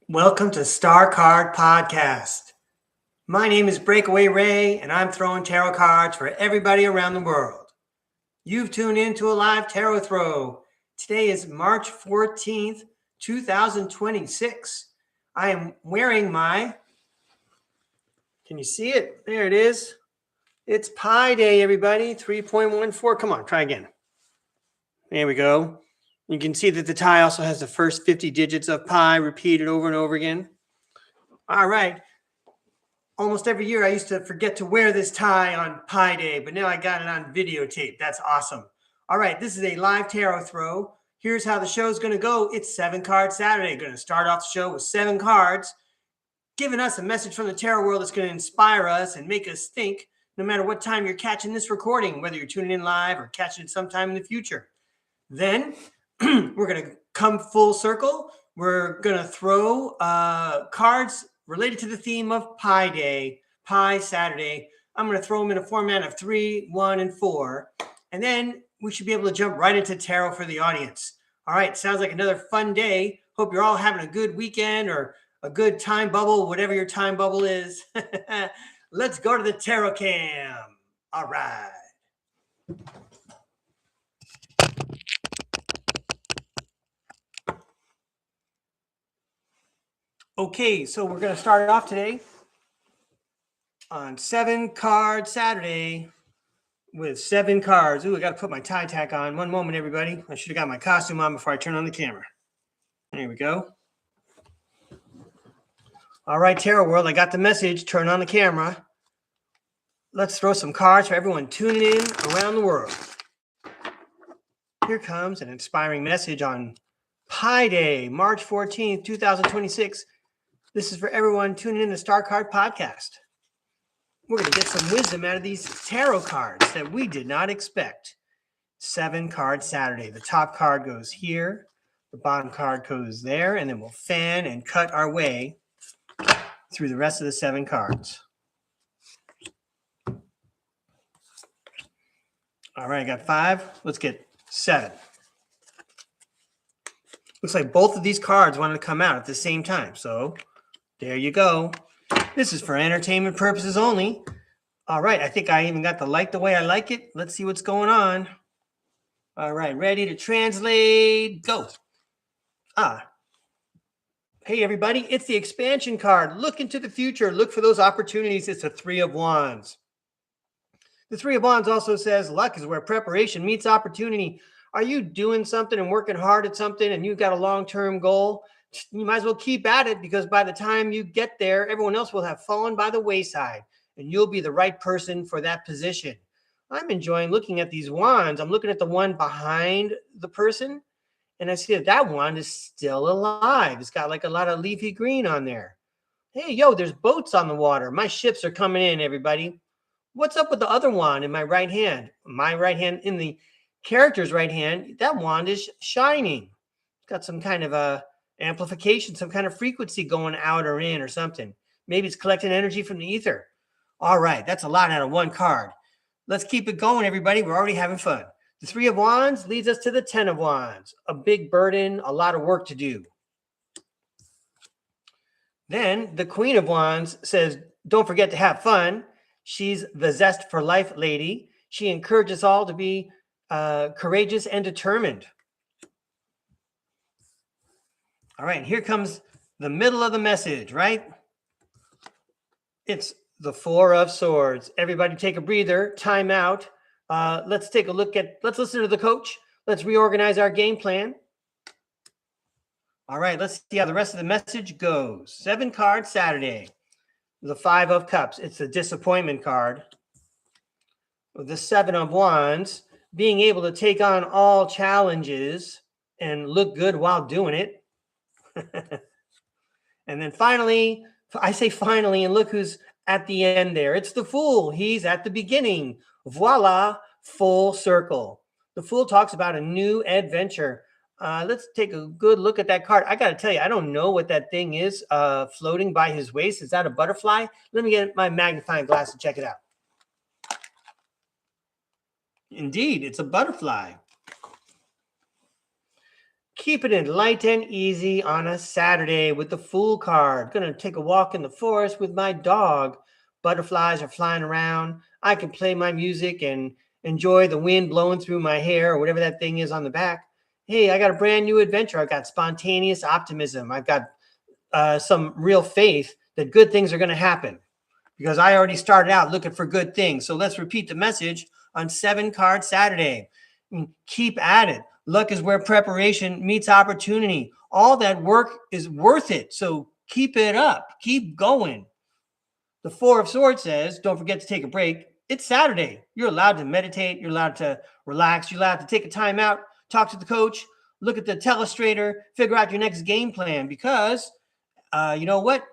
Welcome to STARCARD Podcast. My name is Breakaway Ray, and I'm throwing tarot cards for everybody around the world. You've tuned in to a live tarot throw. Today is March 14th, 2026. I am wearing my, can you see it? There it is. It's Pi Day, everybody. 3.14. Come on, try again. There we go. You can see that the tie also has the first 50 digits of pi repeated over and over again. All right. Almost every year I used to forget to wear this tie on Pi Day, but now I got it on videotape. That's awesome. All right, this is a live tarot throw. Here's how the show's going to go. It's 7-card Saturday. Going to start off the show with 7 cards, giving us a message from the tarot world that's going to inspire us and make us think no matter what time you're catching this recording, whether you're tuning in live or catching it sometime in the future. Then we're going to come full circle. We're going to throw cards related to the theme of Pi Day, Pi Saturday. I'm going to throw them in a format of 3, 1, and 4. And then we should be able to jump right into tarot for the audience. All right, sounds like another fun day. Hope you're all having a good weekend or a good time bubble, whatever your time bubble is. Let's go to the tarot cam. All right. Okay, so we're going to start it off today on 7-card Saturday with 7 cards. Ooh, I got to put my tie tack on. One moment, everybody. I should have got my costume on before I turn on the camera. There we go. All right, Tarot World, I got the message. Turn on the camera. Let's throw some cards for everyone tuning in around the world. Here comes an inspiring message on Pi Day, March 14th, 2026. This is for everyone tuning in to StarCard Podcast. We're going to get some wisdom out of these tarot cards that we did not expect. 7-card Saturday. The top card goes here. The bottom card goes there. And then we'll fan and cut our way through the rest of the 7 cards. All right, I got 5. Let's get 7. Looks like both of these cards wanted to come out at the same time. So there you go. This is for entertainment purposes only. All right, I think I even got the light the way I like it. Let's see what's going on. All right, ready to translate. Go. Hey, everybody, it's the expansion card. Look into the future. Look for those opportunities. It's the 3 of Wands. The 3 of Wands also says luck is where preparation meets opportunity. Are you doing something and working hard at something and you've got a long-term goal? You might as well keep at it, because by the time you get there, everyone else will have fallen by the wayside and you'll be the right person for that position. I'm enjoying looking at these wands. I'm looking at the one behind the person, and I see that wand is still alive. It's got like a lot of leafy green on there. Hey, yo, there's boats on the water. My ships are coming in, everybody. What's up with the other wand in my right hand? My right hand, in the character's right hand, that wand is shining. It's got some kind of a amplification, some kind of frequency going out or in or something. Maybe it's collecting energy from the ether. All right, that's a lot out of one card. Let's keep it going, everybody. We're already having fun. The 3 of Wands leads us to the 10 of Wands. A big burden, a lot of work to do. Then the Queen of Wands says, don't forget to have fun. She's the zest for life lady. She encourages us all to be courageous and determined. All right, here comes the middle of the message, right? It's the 4 of Swords. Everybody take a breather, time out. Let's take a look at, let's listen to the coach. Let's reorganize our game plan. All right, let's see how the rest of the message goes. 7-card Saturday. The 5 of Cups. It's the disappointment card. The 7 of Wands. Being able to take on all challenges and look good while doing it. And then finally, I say finally, and look who's at the end there. It's the Fool. He's at the beginning. Voila, full circle. The Fool talks about a new adventure. Let's take a good look at that card. I got to tell you, I don't know what that thing is floating by his waist. Is that a butterfly? Let me get my magnifying glass and check it out. Indeed, it's a butterfly. Keeping it light and easy on a Saturday with the Fool card. Gonna take a walk in the forest with my dog. Butterflies are flying around. I can play my music and enjoy the wind blowing through my hair or whatever that thing is on the back. Hey, I got a brand new adventure. I've got spontaneous optimism. I've got some real faith that good things are going to happen because I already started out looking for good things. So let's repeat the message on 7-Card Saturday. Keep at it. Luck is where preparation meets opportunity. All that work is worth it. So keep it up. Keep going. The 4 of Swords says, don't forget to take a break. It's Saturday. You're allowed to meditate. You're allowed to relax. You're allowed to take a time out, talk to the coach, look at the telestrator, figure out your next game plan because you know what?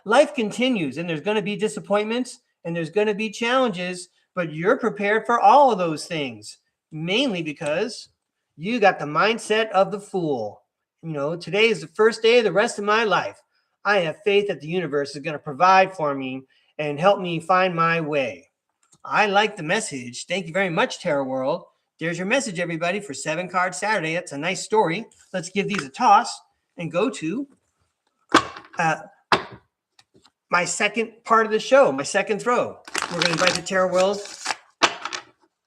Life continues and there's going to be disappointments and there's going to be challenges, but you're prepared for all of those things, mainly because you got the mindset of the Fool. You know, today is the first day of the rest of my life. I have faith that the universe is going to provide for me and help me find my way. I like the message. Thank you very much, Tarot World. There's your message, everybody, for 7-Card Saturday. That's a nice story. Let's give these a toss and go to my second part of the show, my second throw. We're going to invite the Tarot World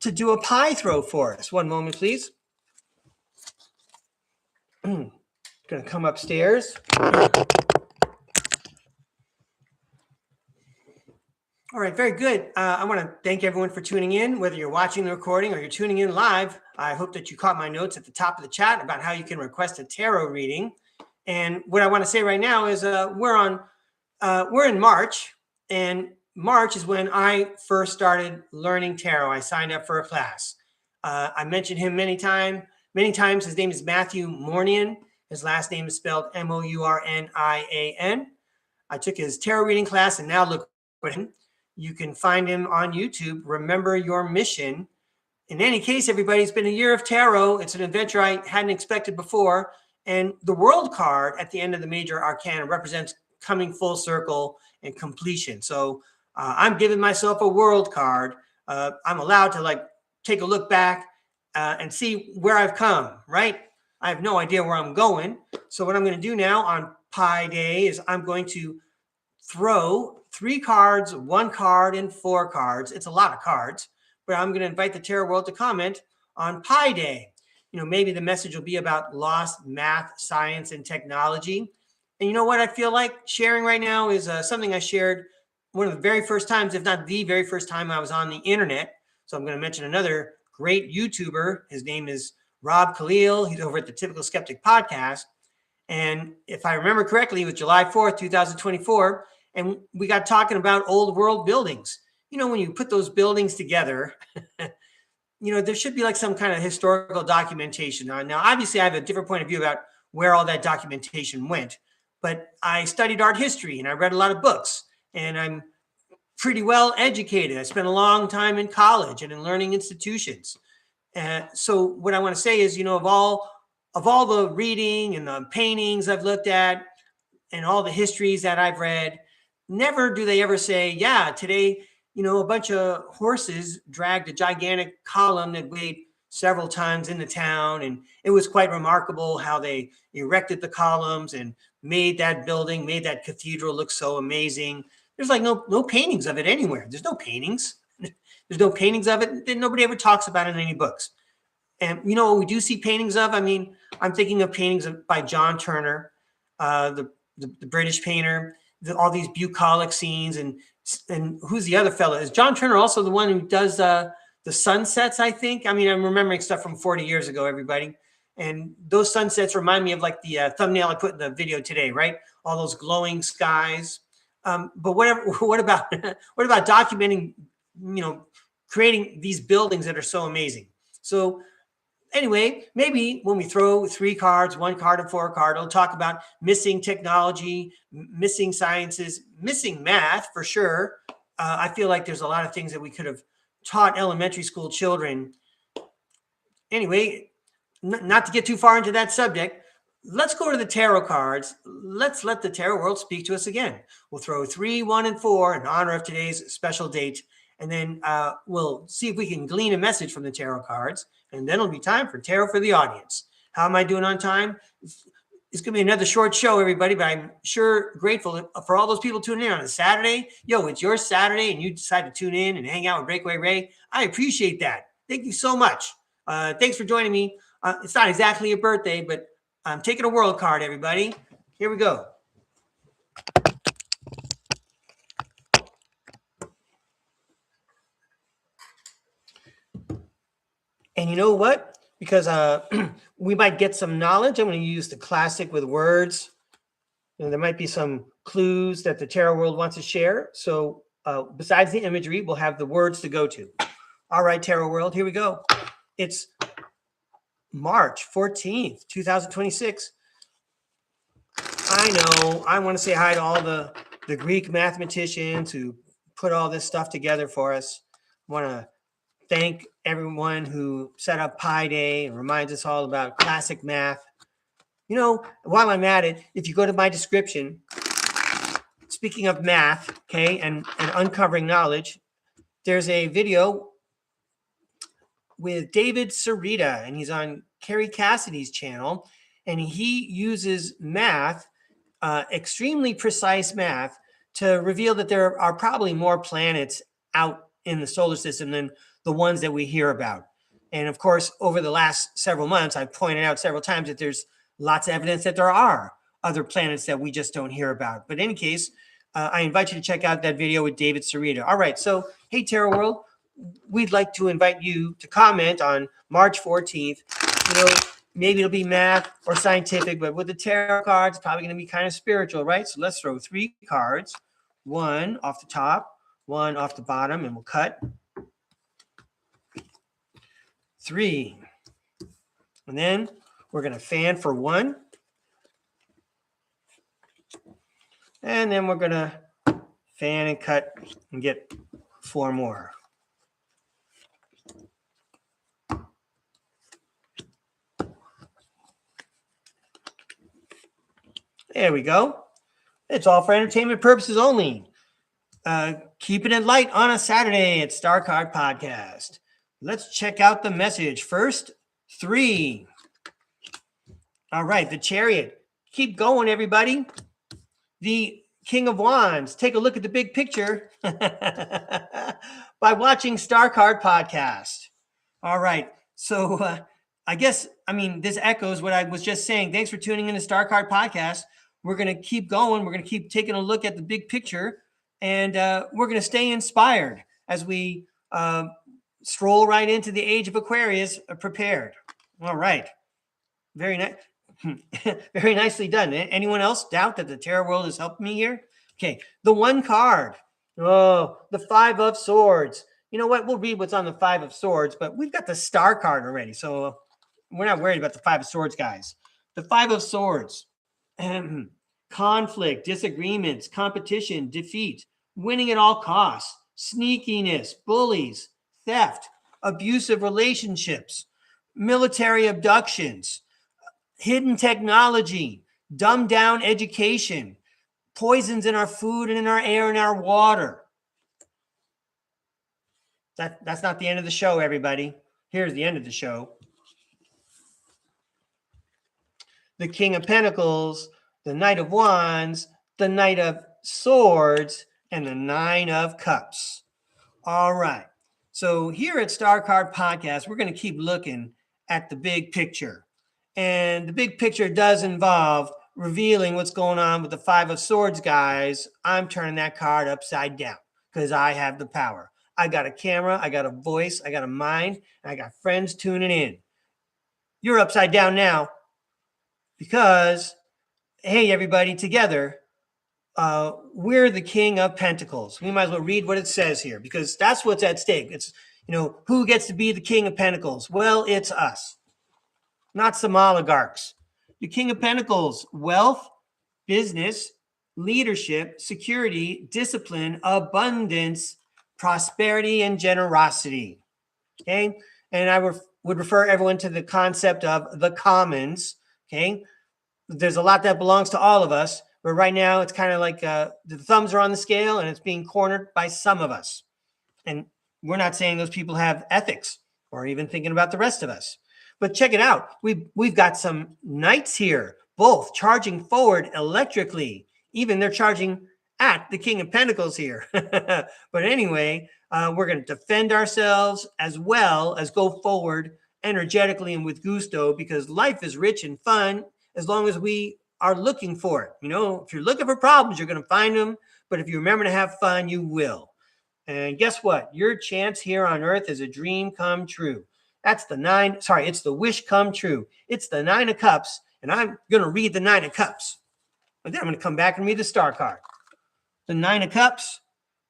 to do a pie throw for us. One moment, please. Going to come upstairs. All right, very good. I want to thank everyone for tuning in, whether you're watching the recording or you're tuning in live. I hope that you caught my notes at the top of the chat about how you can request a tarot reading. And what I want to say right now is we're in March, and March is when I first started learning tarot. I signed up for a class. I mentioned him many times. His name is Matthew Mournian. His last name is spelled Mournian. I took his tarot reading class, and now look at him. You can find him on YouTube. Remember Your Mission. In any case, everybody, it's been a year of tarot. It's an adventure I hadn't expected before. And the World card at the end of the major arcana represents coming full circle and completion. So I'm giving myself a World card. I'm allowed to take a look back and see where I've come, right? I have no idea where I'm going. So what I'm going to do now on Pi Day is I'm going to throw 3 cards, 1 card, and 4 cards. It's a lot of cards, but I'm going to invite the Tarot World to comment on Pi Day. You know, maybe the message will be about lost math, science, and technology. And you know what I feel like sharing right now is something I shared one of the very first times, if not the very first time I was on the internet. So I'm going to mention another great YouTuber. His name is Rob Khalil. He's over at the Typical Skeptic podcast. And if I remember correctly, it was July 4th, 2024. And we got talking about old world buildings. You know, when you put those buildings together, you know, there should be like some kind of historical documentation. Now, obviously, I have a different point of view about where all that documentation went. But I studied art history and I read a lot of books. And I'm pretty well educated. I spent a long time in college and in learning institutions. So what I want to say is, you know, of all the reading and the paintings I've looked at and all the histories that I've read, never do they ever say, yeah, today, you know, a bunch of horses dragged a gigantic column that weighed several tons into town. And it was quite remarkable how they erected the columns and made that building, made that cathedral look so amazing. There's like no paintings of it anywhere. There's no paintings. There's no paintings of it. Nobody ever talks about it in any books. And you know what we do see paintings of? I mean, I'm thinking of paintings by John Turner, the British painter, all these bucolic scenes, and who's the other fellow? Is John Turner also the one who does the sunsets, I think? I mean, I'm remembering stuff from 40 years ago, everybody. And those sunsets remind me of like the thumbnail I put in the video today, right? All those glowing skies. But what about documenting, you know, creating these buildings that are so amazing? So anyway, maybe when we throw 3 cards, 1 card, and 4 card, it'll talk about missing technology, missing sciences, missing math for sure. I feel like there's a lot of things that we could have taught elementary school children. Anyway, not to get too far into that subject, let's go to the tarot cards. Let's let the tarot world speak to us again. We'll throw 3, 1, and 4 in honor of today's special date. And then we'll see if we can glean a message from the tarot cards. And then it'll be time for tarot for the audience. How am I doing on time? It's going to be another short show, everybody, but I'm sure grateful for all those people tuning in on a Saturday. Yo, it's your Saturday and you decide to tune in and hang out with Breakaway Ray. I appreciate that. Thank you so much. Thanks for joining me. It's not exactly a birthday, but I'm taking a world card, everybody. Here we go. And you know what? Because we might get some knowledge, I'm going to use the classic with words. And there might be some clues that the tarot world wants to share. So besides the imagery, we'll have the words to go to. All right, tarot world, here we go. It's March 14th, 2026. I know I want to say hi to all the Greek mathematicians who put all this stuff together for us. I want to thank everyone who set up Pi Day and reminds us all about classic math. You know, while I'm at it, if you go to my description, speaking of math, okay, and uncovering knowledge, there's a video with David Sarita, and he's on Carrie Cassidy's channel, and he uses math, extremely precise math, to reveal that there are probably more planets out in the solar system than the ones that we hear about. And of course, over the last several months, I've pointed out several times that there's lots of evidence that there are other planets that we just don't hear about. But in any case, I invite you to check out that video with David Sarita. All right, so hey, Tarot World, we'd like to invite you to comment on March 14th. You know, maybe it'll be math or scientific, but with the tarot cards, it's probably going to be kind of spiritual, right? So let's throw 3 cards, 1 off the top, 1 off the bottom, and we'll cut 3. And then we're going to fan for 1. And then we're going to fan and cut and get 4 more. There we go. It's all for entertainment purposes only. Keeping it light on a Saturday at StarCard Podcast. Let's check out the message. First, 3. All right, the Chariot. Keep going, everybody. The King of Wands. Take a look at the big picture by watching StarCard Podcast. All right, so I guess, this echoes what I was just saying. Thanks for tuning in to StarCard Podcast. We're going to keep going. We're going to keep taking a look at the big picture, and we're going to stay inspired as we stroll right into the age of Aquarius prepared. All right. Very nice. Very nicely done. Anyone else doubt that the tarot world has helped me here? Okay. The 1 card. Oh, the 5 of Swords. You know what? We'll read what's on the 5 of Swords, but we've got the Star card already. So we're not worried about the 5 of Swords, guys. The 5 of Swords. Conflict, disagreements, competition, defeat, winning at all costs, sneakiness, bullies, theft, abusive relationships, military abductions, hidden technology, dumbed down education, poisons in our food and in our air and our water. That's not the end of the show, everybody. Here's the end of the show. The King of Pentacles, the Knight of Wands, the Knight of Swords, and the 9 of Cups. All right. So here at StarCard Podcast, we're going to keep looking at the big picture. And the big picture does involve revealing what's going on with the 5 of Swords, guys. I'm turning that card upside down because I have the power. I got a camera, I got a voice, I got a mind, and I got friends tuning in. You're upside down now because, hey, everybody, together, we're the King of Pentacles. We might as well read what it says here because that's what's at stake. It's, who gets to be the King of Pentacles? Well, it's us, not some oligarchs. The King of Pentacles, wealth, business, leadership, security, discipline, abundance, prosperity, and generosity. Okay. And I would refer everyone to the concept of the commons. Okay. There's a lot that belongs to all of us, but right now it's kind of like the thumbs are on the scale and it's being cornered by some of us. And we're not saying those people have ethics or even thinking about the rest of us. But check it out. We've got some knights here, both charging forward electrically. Even they're charging at the King of Pentacles here. But anyway, we're going to defend ourselves as well as go forward energetically and with gusto, because life is rich and fun as long as we are looking for it. You know, if you're looking for problems, you're going to find them. But if you remember to have fun, you will. And guess what? Your chance here on earth is a dream come true. That's the nine. Sorry, it's the wish come true. It's the 9 of Cups. And I'm going to read the 9 of Cups. And then I'm going to come back and read the Star card. The 9 of Cups,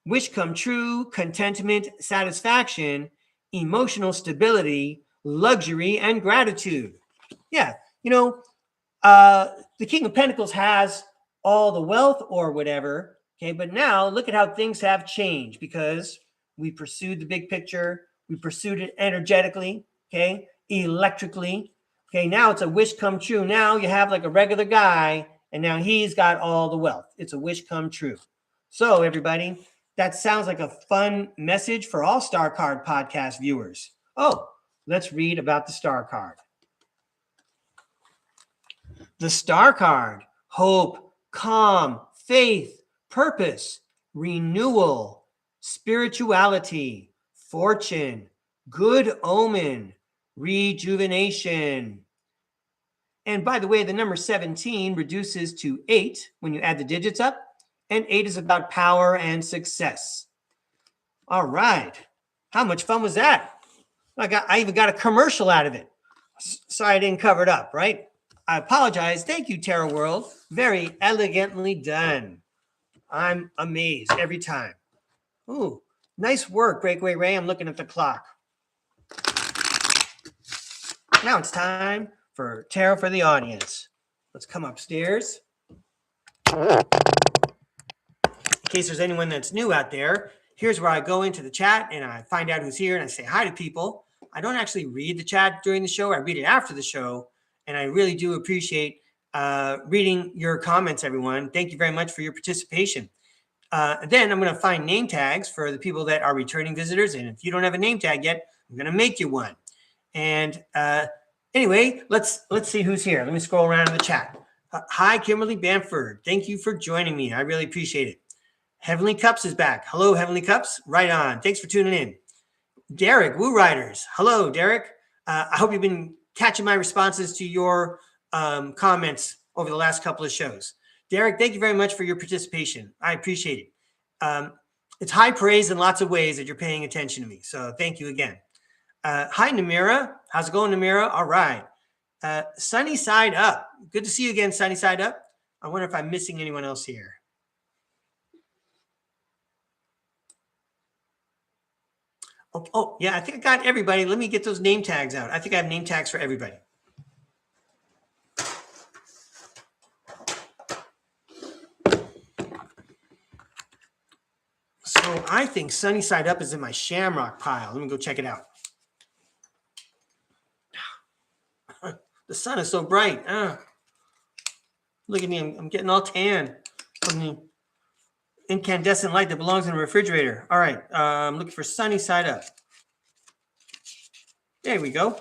wish come true, contentment, satisfaction, emotional stability, luxury, and gratitude. Yeah, you know, the King of Pentacles has all the wealth or whatever. Okay, but now look at how things have changed, because we pursued the big picture. We pursued it energetically, okay, electrically. Okay, now it's a wish come true. Now you have like a regular guy, and now he's got all the wealth. It's a wish come true. So everybody, that sounds like a fun message for all Star Card podcast viewers. Oh, let's read about the Star card. The Star card: hope, calm, faith, purpose, renewal, spirituality, fortune, good omen, rejuvenation. And by the way, the number 17 reduces to 8 when you add the digits up, and 8 is about power and success. All right. How much fun was that? I even got a commercial out of it. Sorry I didn't cover it up, right? I apologize. Thank you, Tarot World. Very elegantly done. I'm amazed every time. Ooh, nice work, Breakaway Ray. I'm looking at the clock. Now it's time for Tarot for the audience. Let's come upstairs. In case there's anyone that's new out there, here's where I go into the chat and I find out who's here and I say hi to people. I don't actually read the chat during the show. I read it after the show. And I really do appreciate reading your comments, everyone. Thank you very much for your participation. Then I'm going to find name tags for the people that are returning visitors. And if you don't have a name tag yet, I'm going to make you one. And anyway, let's see who's here. Let me scroll around in the chat. Hi, Kimberly Bamford. Thank you for joining me. I really appreciate it. Heavenly Cups is back. Hello, Heavenly Cups. Right on. Thanks for tuning in. Derek, Woo Riders. Hello, Derek. I hope you've been catching my responses to your comments over the last couple of shows. Derek, thank you very much for your participation. I appreciate it. It's high praise in lots of ways that you're paying attention to me. So thank you again. Hi, Namira. How's it going, Namira? All right. Sunny Side Up. Good to see you again, Sunny Side Up. I wonder if I'm missing anyone else here. Oh, yeah, I think I got everybody. Let me get those name tags out. I think I have name tags for everybody. So I think Sunny Side Up is in my Shamrock pile. Let me go check it out. The sun is so bright. Look at me. I'm getting all tan from the incandescent light that belongs in the refrigerator. All right. I'm looking for Sunny Side Up. There we go.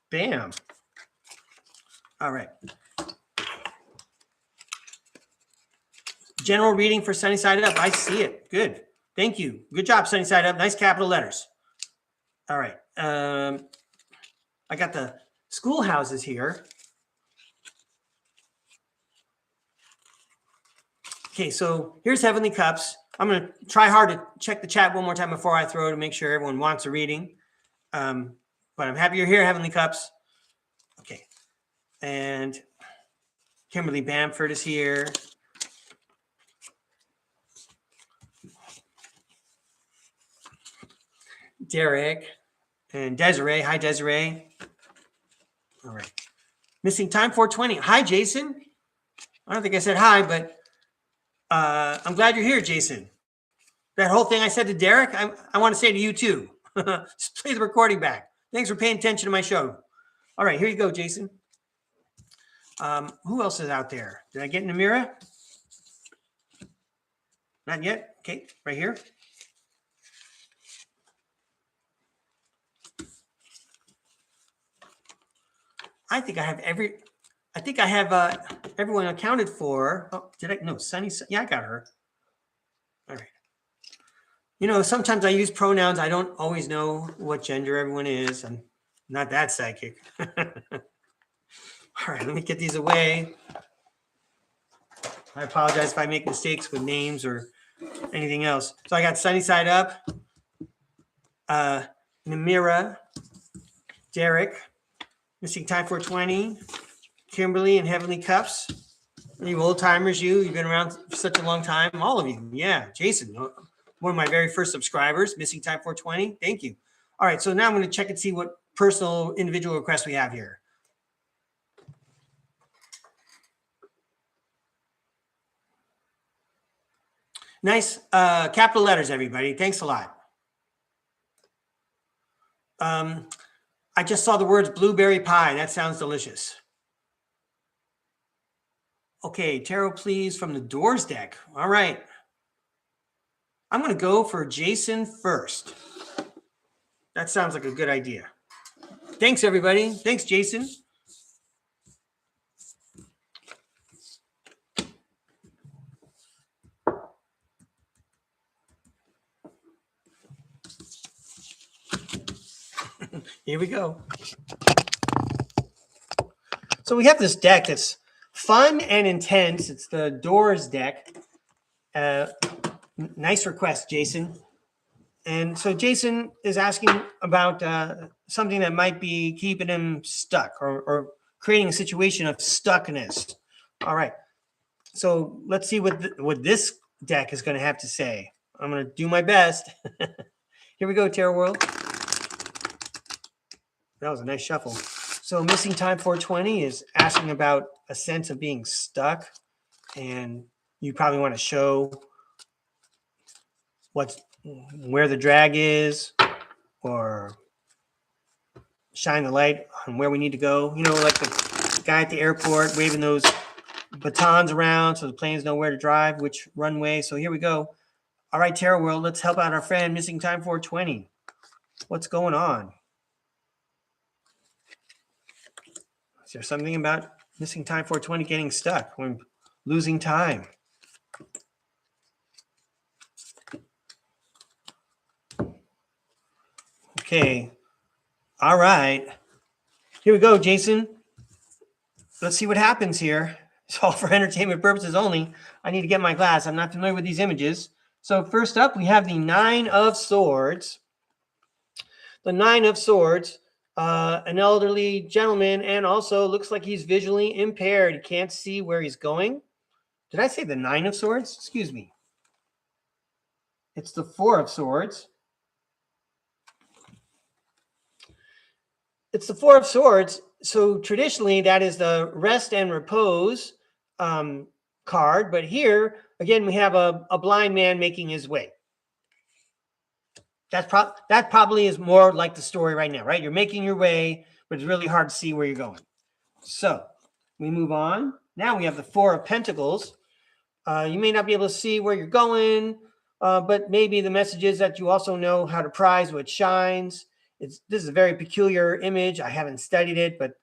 Bam. All right. General reading for Sunny Side Up. I see it. Good. Thank you. Good job, Sunny Side Up. Nice capital letters. All right. I got the schoolhouses here. Okay, so here's Heavenly Cups. I'm going to try hard to check the chat one more time before I throw to make sure everyone wants a reading. But I'm happy you're here, Heavenly Cups. Okay. And Kimberly Bamford is here. Derek and Desiree. Hi, Desiree. All right. Missing time 420. Hi, Jason. I don't think I said hi, but I'm glad you're here, Jason. That whole thing I said to Derek, I want to say to you too. Just play the recording back. Thanks for paying attention to my show. All right, here you go, Jason. Who else is out there? Did I get Namira? Not yet. Okay, right here. I think I have everyone accounted for. Oh, did I? No, Sunny. Yeah, I got her. All right. You know, sometimes I use pronouns. I don't always know what gender everyone is. I'm not that psychic. All right, let me get these away. I apologize if I make mistakes with names or anything else. So I got Sunny Side Up, Namira, Derek, Missing Time 420, Kimberly, and Heavenly Cups. You old timers, you've been around for such a long time. All of you. Yeah. Jason, one of my very first subscribers, Missing Time 420. Thank you. All right. So now I'm going to check and see what personal individual requests we have here. Nice. Capital letters, everybody. Thanks a lot. I just saw the words blueberry pie. That sounds delicious. Okay, tarot, please, from the Doors deck. All right. I'm going to go for Jason first. That sounds like a good idea. Thanks, everybody. Thanks, Jason. Here we go. So we have this deck that's fun and intense. It's the Doors deck. Nice request, Jason. And so Jason is asking about something that might be keeping him stuck or creating a situation of stuckness. All right. So let's see what this deck is going to have to say. I'm going to do my best. Here we go, Tarot World. That was a nice shuffle. So Missing Time 420 is asking about a sense of being stuck, and you probably want to show where the drag is, or shine the light on where we need to go. You know, like the guy at the airport waving those batons around so the planes know where to drive, which runway. So here we go. All right, Tarot World, let's help out our friend Missing Time 420. What's going on? Is there something about Missing Time 420 getting stuck when losing time? Okay. All right. Here we go, Jason. Let's see what happens here. It's all for entertainment purposes only. I need to get my glass. I'm not familiar with these images. So first up, we have the Nine of Swords. The Nine of Swords, an elderly gentleman, and also looks like he's visually impaired. He can't see where he's going. Did I say the Nine of Swords? Excuse me. It's the Four of Swords. It's the Four of Swords. So traditionally, that is the rest and repose card. But here, again, we have a blind man making his way. That probably is more like the story right now, right? You're making your way, but it's really hard to see where you're going. So we move on. Now we have the Four of Pentacles. You may not be able to see where you're going, but maybe the message is that you also know how to prize what shines. This is a very peculiar image. I haven't studied it, but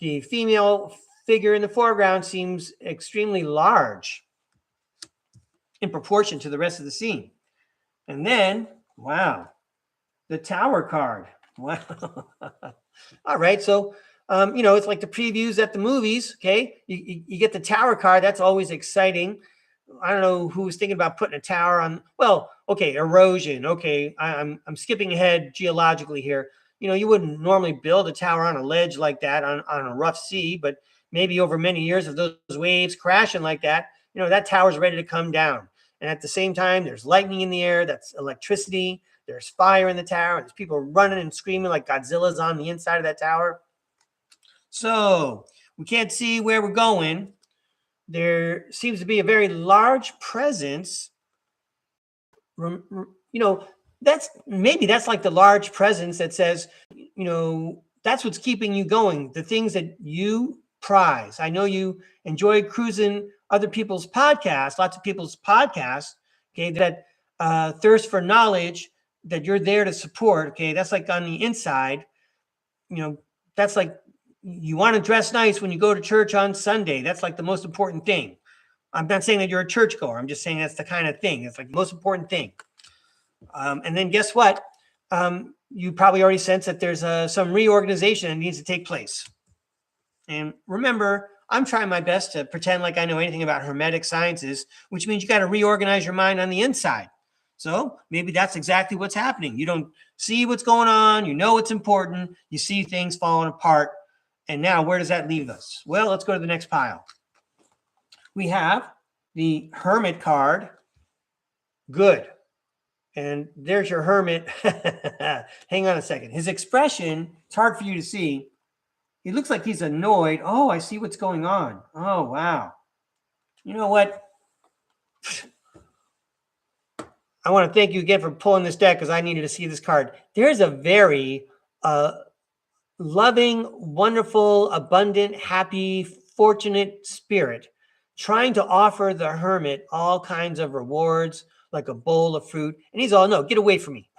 the female figure in the foreground seems extremely large in proportion to the rest of the scene. And then, wow, the Tower card. Wow. All right. So, it's like the previews at the movies. Okay. You get the Tower card. That's always exciting. I don't know who was thinking about putting a tower on. Well, okay, erosion. Okay, I'm skipping ahead geologically here. You wouldn't normally build a tower on a ledge like that on a rough sea, but maybe over many years of those waves crashing like that, that tower's ready to come down. And at the same time, there's lightning in the air. That's electricity. There's fire in the tower. There's people running and screaming like Godzilla's on the inside of that tower. So we can't see where we're going. There seems to be a very large presence. That's like the large presence that says, that's what's keeping you going. The things that you prize. I know you enjoy cruising other people's podcasts, lots of people's podcasts, okay, that thirst for knowledge that you're there to support. Okay. That's like on the inside, that's like you want to dress nice when you go to church on Sunday. That's like the most important thing. I'm not saying that you're a churchgoer. I'm just saying that's the kind of thing. It's like the most important thing. And then guess what? You probably already sense that there's some reorganization that needs to take place. And remember, I'm trying my best to pretend like I know anything about hermetic sciences, which means you got to reorganize your mind on the inside. So maybe that's exactly what's happening. You don't see what's going on. You know what's important. You see things falling apart. And now where does that leave us? Well, let's go to the next pile. We have the Hermit card. Good. And there's your Hermit. Hang on a second. His expression, it's hard for you to see. He looks like he's annoyed. Oh, I see what's going on. Oh, wow. You know what? I want to thank you again for pulling this deck because I needed to see this card. There's a very loving, wonderful, abundant, happy, fortunate spirit trying to offer the Hermit all kinds of rewards, like a bowl of fruit. And he's all, no, get away from me.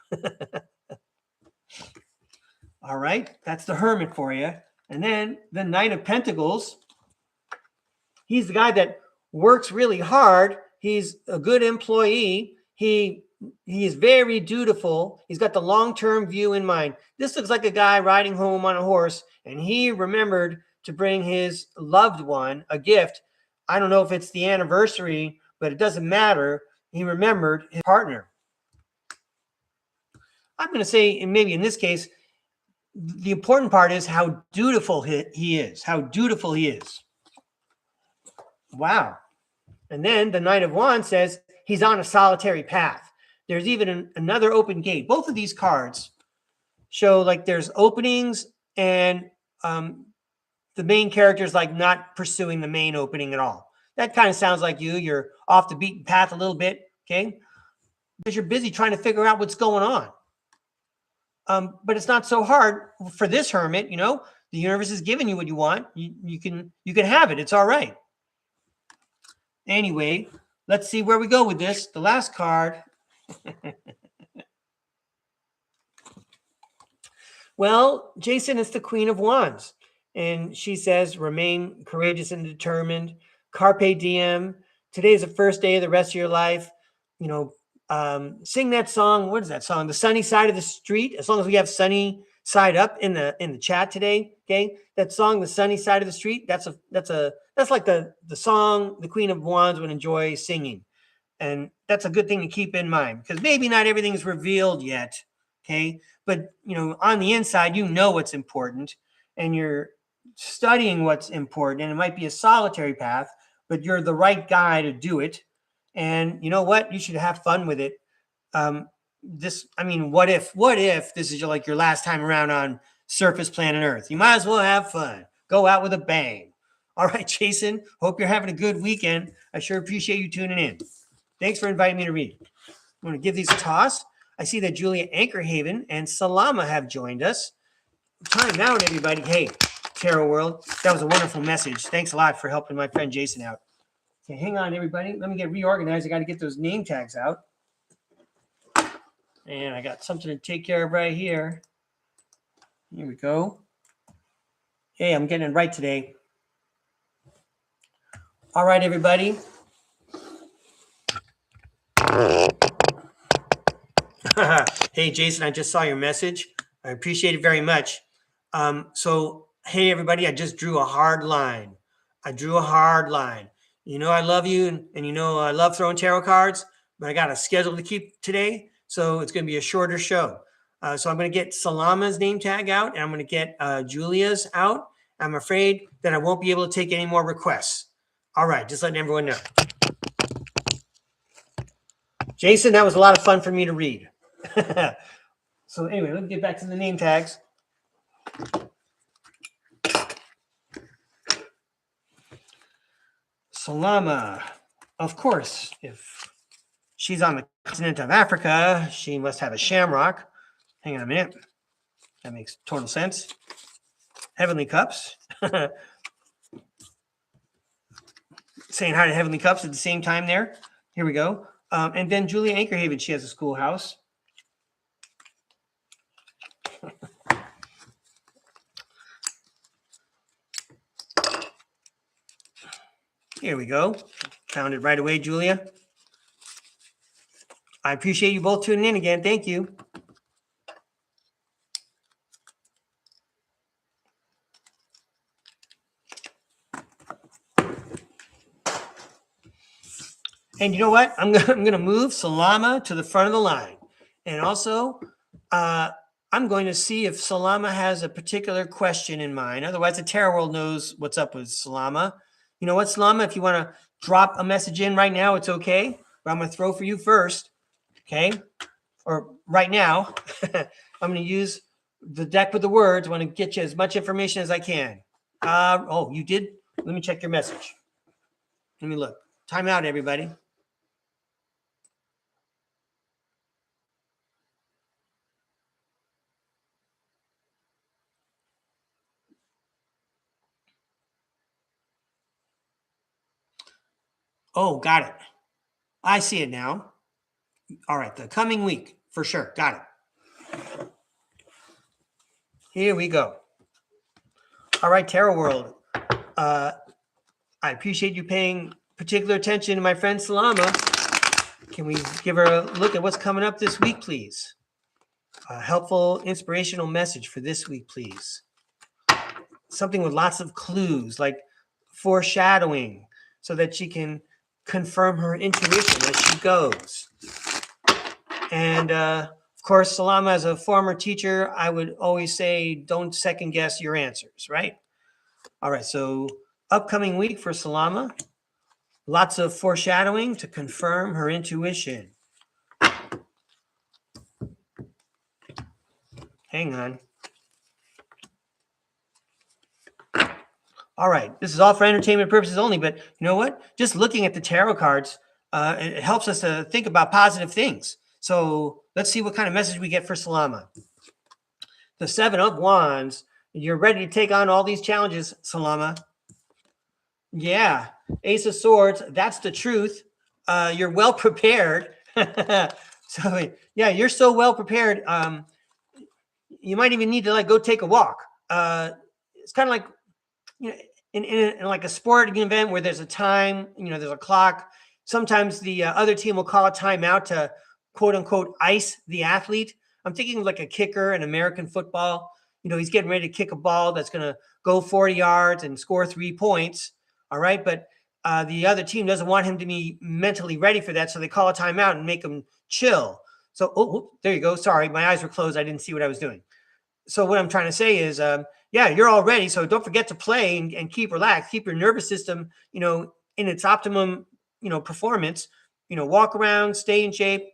All right, that's the Hermit for you. And then the Knight of Pentacles. He's the guy that works really hard. He's a good employee. He is very dutiful. He's got the long-term view in mind. This looks like a guy riding home on a horse, and he remembered to bring his loved one a gift. I don't know if it's the anniversary, but it doesn't matter. He remembered his partner. I'm going to say, maybe in this case, the important part is how dutiful he is. How dutiful he is. Wow. And then the Knight of Wands says he's on a solitary path. There's even another open gate. Both of these cards show like there's openings and the main character is like not pursuing the main opening at all. That kind of sounds like you. You're off the beaten path a little bit, okay? Because you're busy trying to figure out what's going on. But it's not so hard for this Hermit. You know, the universe is giving you what you want. You can have it. It's all right. Anyway, let's see where we go with this. The last card. Well, Jason is the Queen of Wands. And she says, remain courageous and determined. Carpe diem. Today is the first day of the rest of your life. You know, sing that song. What is that song? The Sunny Side of the Street. As long as we have sunny side up in the chat today, okay? That song, The Sunny Side of the Street, that's like the song the Queen of Wands would enjoy singing. And that's a good thing to keep in mind because maybe not everything's revealed yet, okay? But, you know, on the inside, you know what's important and you're studying what's important. And it might be a solitary path, but you're the right guy to do it. And you know what? You should have fun with it. What if this is like your last time around on surface planet Earth? You might as well have fun. Go out with a bang. All right, Jason, hope you're having a good weekend. I sure appreciate you tuning in. Thanks for inviting me to read. I'm going to give these a toss. I see that Julia Anchorhaven and Salama have joined us. Time out, everybody. Hey, Tarot World, that was a wonderful message. Thanks a lot for helping my friend Jason out. Okay, hang on, everybody. Let me get reorganized. I got to get those name tags out. And I got something to take care of right here. Here we go. Hey, I'm getting it right today. All right, everybody. Hey, Jason, I just saw your message. I appreciate it very much. So, hey, everybody, I just drew a hard line. I drew a hard line. You know I love you, and you know I love throwing tarot cards, but I got a schedule to keep today, so it's going to be a shorter show. So I'm going to get Salama's name tag out, and I'm going to get Julia's out. I'm afraid that I won't be able to take any more requests. All right, just letting everyone know. Jason, that was a lot of fun for me to read. So anyway, let me get back to the name tags. Salama, of course, if she's on the continent of Africa, she must have a shamrock. Hang on a minute. That makes total sense. Heavenly Cups. Saying hi to Heavenly Cups at the same time there. Here we go. And then Julia Anchorhaven, she has a schoolhouse. Here we go. Found it right away, Julia. I appreciate you both tuning in again. Thank you. And you know what? I'm gonna move Salama to the front of the line. And also, I'm going to see if Salama has a particular question in mind. Otherwise, the Terror World knows what's up with Salama. You know what, Salama? If you want to drop a message in right now, it's okay. But I'm going to throw for you first, okay? Or right now, I'm going to use the deck with the words. I want to get you as much information as I can. Oh, you did? Let me check your message. Let me look. Time out, everybody. Oh, got it. I see it now. All right, the coming week, for sure. Got it. Here we go. All right, Terror World. I appreciate you paying particular attention to my friend Salama. Can we give her a look at what's coming up this week, please? A helpful, inspirational message for this week, please. Something with lots of clues, like foreshadowing, so that she can confirm her intuition as she goes. And of course, Salama, as a former teacher, I would always say, don't second guess your answers, right? All right, so upcoming week for Salama, lots of foreshadowing to confirm her intuition. Hang on. All right, this is all for entertainment purposes only, but you know what? Just looking at the tarot cards, it helps us to think about positive things. So let's see what kind of message we get for Salama. The Seven of Wands. You're ready to take on all these challenges, Salama. Yeah, Ace of Swords. That's the truth. You're well prepared. So yeah, you're so well prepared. You might even need to go take a walk. It's kind of like, you know, in like a sporting event where there's a time, there's a clock. Sometimes the other team will call a timeout to quote unquote ice the athlete. I'm thinking like a kicker in American football. He's getting ready to kick a ball that's going to go 40 yards and score 3 points. All right. But the other team doesn't want him to be mentally ready for that. So they call a timeout and make him chill. So, there you go. Sorry, my eyes were closed. I didn't see what I was doing. So what I'm trying to say is, yeah, you're all ready. So don't forget to play and keep relaxed. Keep your nervous system, in its optimum, performance. Walk around, stay in shape.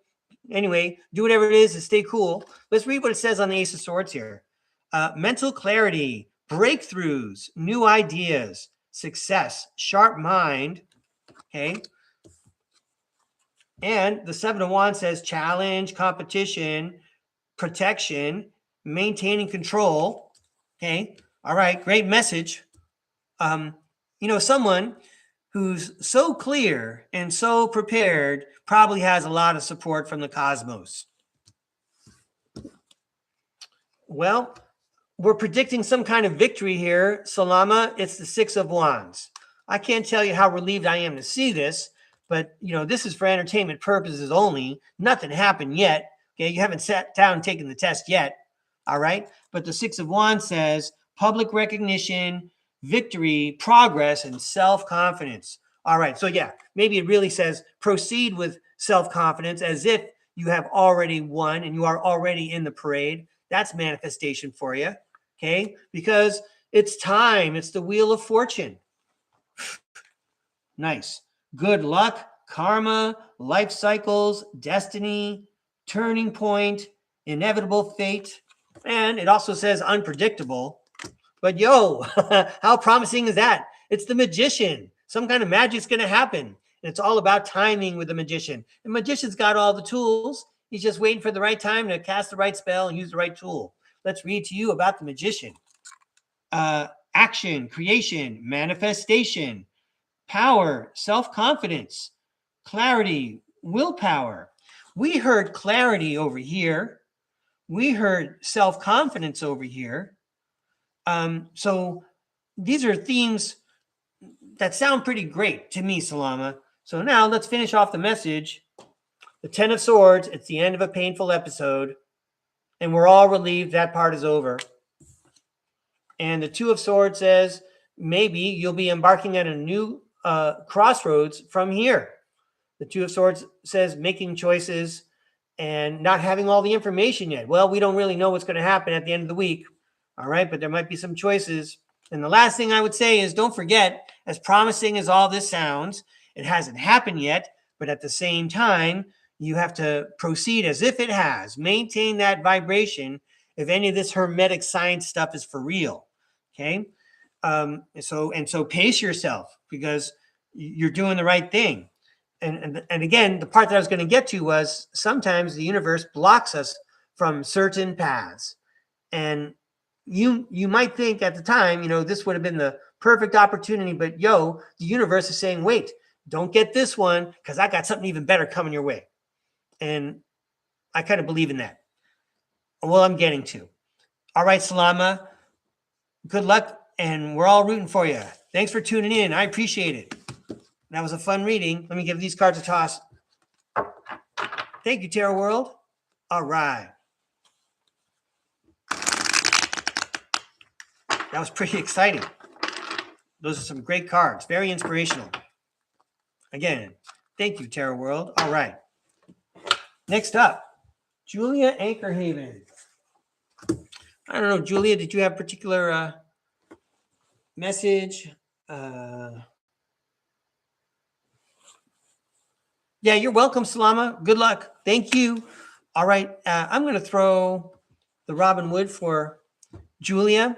Anyway, do whatever it is to stay cool. Let's read what it says on the Ace of Swords here. Mental clarity, breakthroughs, new ideas, success, sharp mind. Okay. And the Seven of Wands says challenge, competition, protection, maintaining control. Okay. All right. Great message. Someone who's so clear and so prepared probably has a lot of support from the cosmos. Well, we're predicting some kind of victory here, Salama. It's the Six of Wands. I can't tell you how relieved I am to see this, but this is for entertainment purposes only. Nothing happened yet. Okay. You haven't sat down and taken the test yet. All right. But the Six of Wands says public recognition, victory, progress, and self-confidence. All right. So yeah, maybe it really says proceed with self-confidence as if you have already won and you are already in the parade. That's manifestation for you. Okay. Because it's time. It's the Wheel of Fortune. Nice. Good luck, karma, life cycles, destiny, turning point, inevitable fate. And it also says unpredictable. But how promising is that? It's the Magician. Some kind of magic's going to happen. And it's all about timing with the Magician. The Magician's got all the tools. He's just waiting for the right time to cast the right spell and use the right tool. Let's read to you about the Magician. Action, creation, manifestation, power, self-confidence, clarity, willpower. We heard clarity over here. We heard self-confidence over here. So these are themes that sound pretty great to me, Salama. So now let's finish off the message. The 10 of Swords, it's the end of a painful episode, and we're all relieved that part is over. And the 2 of Swords says, maybe you'll be embarking at a new crossroads from here. The 2 of Swords says making choices and not having all the information yet. Well, we don't really know what's going to happen at the end of the week. All right, but there might be some choices. And the last thing I would say is don't forget, as promising as all this sounds, it hasn't happened yet, but at the same time, you have to proceed as if it has. Maintain that vibration if any of this hermetic science stuff is for real. Okay? So pace yourself because you're doing the right thing. And again, the part that I was going to get to was sometimes the universe blocks us from certain paths. And you might think at the time, this would have been the perfect opportunity, but the universe is saying, wait, don't get this one because I got something even better coming your way. And I kind of believe in that. Well, I'm getting to. All right, Salama, good luck, and we're all rooting for you. Thanks for tuning in. I appreciate it. That was a fun reading. Let me give these cards a toss. Thank you, Tarot World. All right. That was pretty exciting. Those are some great cards. Very inspirational. Again, thank you, Tarot World. All right. Next up, Julia Anchorhaven. I don't know, Julia, did you have a particular message? Yeah, you're welcome, Salama. Good luck. Thank you. All right. I'm going to throw the Robin Wood for Julia.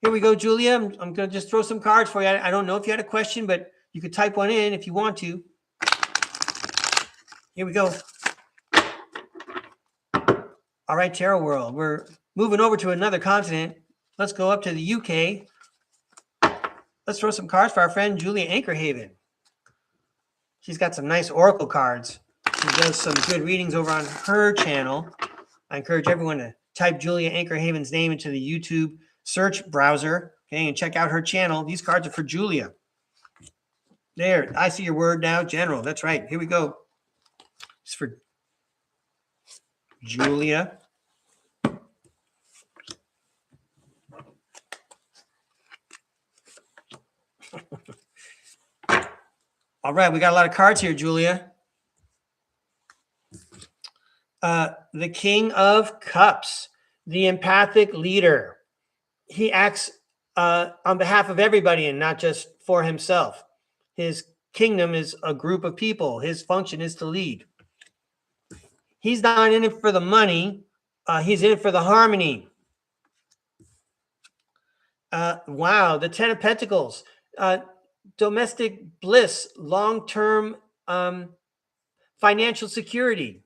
Here we go, Julia. I'm going to just throw some cards for you. I don't know if you had a question, but you could type one in if you want to. Here we go. All right, Tarot World. We're moving over to another continent. Let's go up to the UK. Let's throw some cards for our friend Julia Anchorhaven. She's got some nice oracle cards. She does some good readings over on her channel. I encourage everyone to type Julia Anchorhaven's name into the YouTube search browser, okay, and check out her channel. These cards are for Julia. There, I see your word now, General. That's right. Here we go. It's for Julia. All right, we got a lot of cards here, Julia. The King of Cups, the empathic leader. He acts on behalf of everybody and not just for himself. His kingdom is a group of people. His function is to lead. He's not in it for the money. He's in it for the harmony. Wow, the 10 of Pentacles. Domestic bliss, long-term financial security.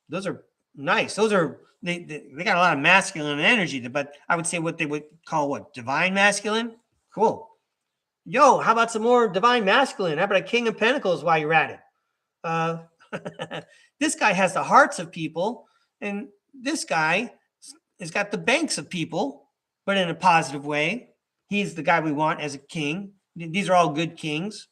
Those are nice. Those are they got a lot of masculine energy, but I would say what they would call divine masculine. Cool. Yo, how about some more divine masculine? How about a King of Pentacles while you're at it? This guy has the hearts of people, and this guy has got the banks of people, but in a positive way. He's the guy we want as a king. These are all good kings.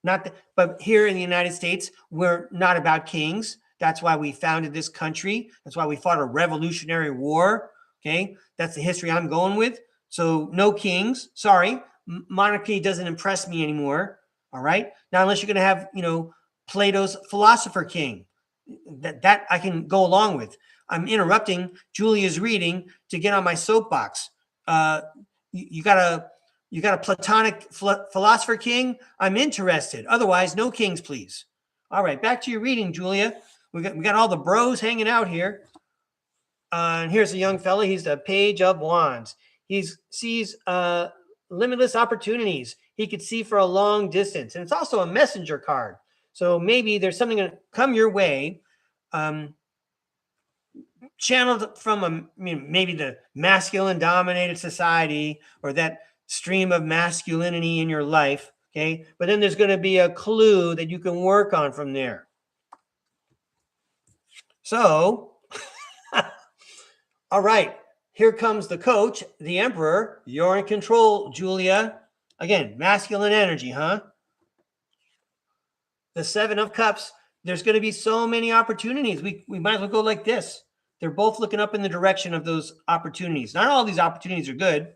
But here in the United States, we're not about kings. That's why we founded this country. That's why we fought a revolutionary war. Okay, that's the history I'm going with. So no kings. Sorry, monarchy doesn't impress me anymore. All right. Now, unless you're going to have, Plato's philosopher king, that I can go along with. I'm interrupting Julia's reading to get on my soapbox. You got a Platonic philosopher king? I'm interested. Otherwise, no kings, please. All right, back to your reading, Julia. We got all the bros hanging out here. And here's a young fella. He's the Page of Wands. He sees limitless opportunities. He could see for a long distance. And it's also a messenger card. So maybe there's something going to come your way, channeled from maybe the masculine-dominated society or that stream of masculinity in your life, okay? But then there's going to be a clue that you can work on from there. So, all right, here comes the coach, the emperor. You're in control, Julia. Again, masculine energy, huh? The Seven of Cups, there's going to be so many opportunities. We might as well go like this. They're both looking up in the direction of those opportunities. Not all these opportunities are good,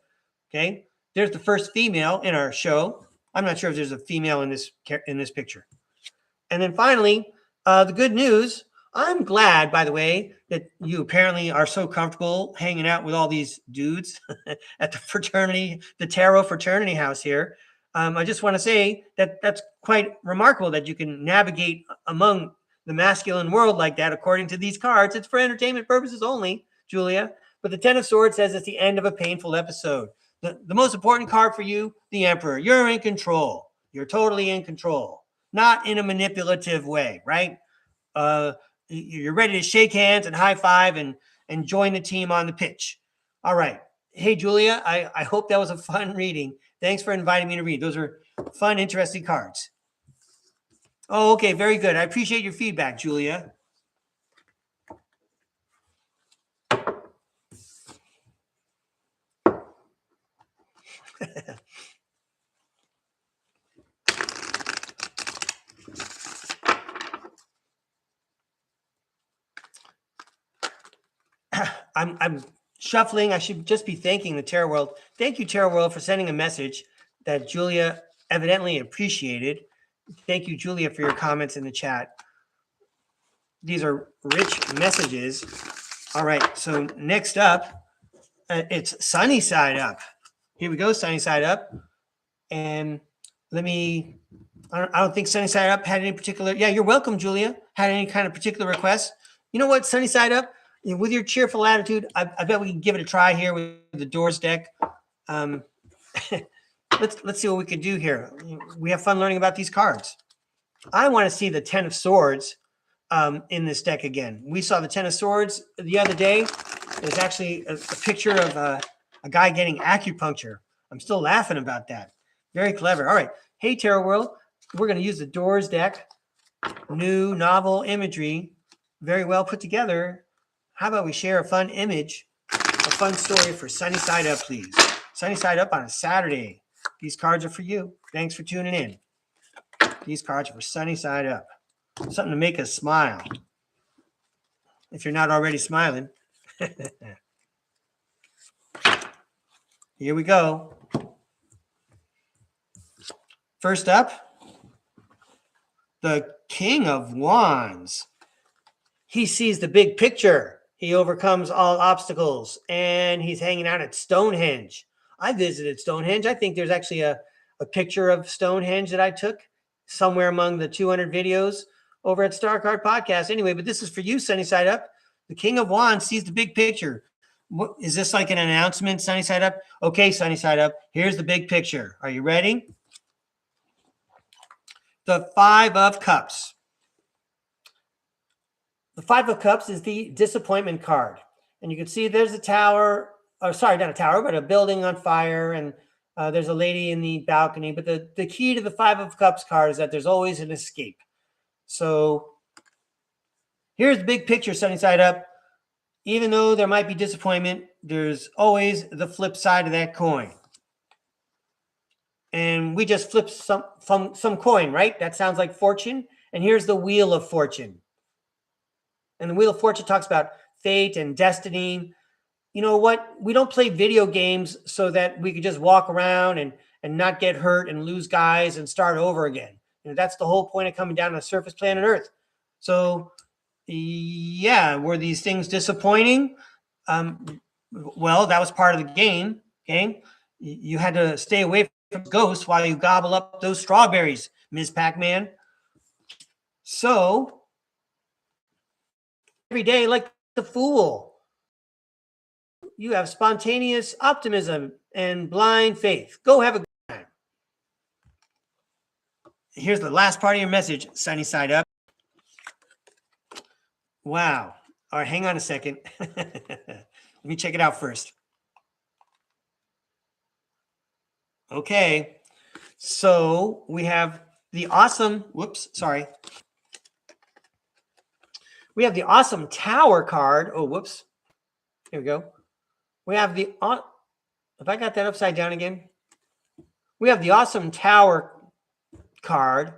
okay? There's the first female in our show. I'm not sure if there's a female in this picture. And then finally, the good news, I'm glad, by the way, that you apparently are so comfortable hanging out with all these dudes at the fraternity, the tarot fraternity house here. I just want to say that that's quite remarkable that you can navigate among the masculine world like that, according to these cards. It's for entertainment purposes only, Julia. But the Ten of Swords says it's the end of a painful episode. The most important card for you, the Emperor. You're in control. You're totally in control. Not in a manipulative way, right? You're ready to shake hands and high five and join the team on the pitch. All right. Hey, Julia, I hope that was a fun reading. Thanks for inviting me to read. Those are fun, interesting cards. Oh, okay. Very good. I appreciate your feedback, Julia. I'm shuffling. I should just be thanking the Tarot World. Thank you, Tarot World, for sending a message that Julia evidently appreciated. Thank you, Julia, for your comments in the chat. These are rich messages. All right, so next up, it's Sunny Side Up. Here we go, Sunny Side Up. And let me, I don't think Sunny Side Up had any particular, yeah, you're welcome, Julia, had any kind of particular requests. You know what, Sunny Side Up, with your cheerful attitude, I bet we can give it a try here with the Doors deck. Let's see what we can do here. We have fun learning about these cards. I want to see the Ten of Swords in this deck again. We saw the Ten of Swords the other day. There's actually a picture of a guy getting acupuncture. I'm still laughing about that. Very clever. All right. Hey, Tarot World. We're going to use the Doors deck. New novel imagery. Very well put together. How about we share a fun image, a fun story for Sunny Side Up, please. Sunny Side Up on a Saturday. These cards are for you. Thanks for tuning in. These cards are for Sunny Side Up. Something to make us smile. If you're not already smiling. Here we go. First up, the King of Wands. He sees the big picture. He overcomes all obstacles, and he's hanging out at Stonehenge. I visited Stonehenge. I think there's actually a picture of Stonehenge that I took somewhere among the 200 videos over at StarCard Podcast. Anyway, but this is for you, Sunny Side Up. The King of Wands sees the big picture. What, is this like an announcement, Sunny Side Up? Okay, Sunny Side Up, here's the big picture. Are you ready? The Five of Cups. The Five of Cups is the disappointment card. And you can see there's a tower, or sorry, not a tower, but a building on fire. And there's a lady in the balcony. But the key to the Five of Cups card is that there's always an escape. So here's the big picture, Sunny Side Up. Even though there might be disappointment, there's always the flip side of that coin. And we just flipped some coin, right? That sounds like fortune. And here's the Wheel of Fortune. And the Wheel of Fortune talks about fate and destiny. You know what? We don't play video games so that we could just walk around and not get hurt and lose guys and start over again. You know, that's the whole point of coming down to the surface planet Earth. So, yeah, were these things disappointing? Well, that was part of the game. Okay, you had to stay away from ghosts while you gobble up those strawberries, Ms. Pac-Man. So every day, like the Fool, you have spontaneous optimism and blind faith. Go have a good time. Here's the last part of your message, Sunny Side Up. Wow. All right, hang on a second. Let me check it out first. Okay. So we have the awesome, we have the awesome Tower card. Oh, whoops. Here we go. We have the, if I got that upside down again. We have the awesome Tower card.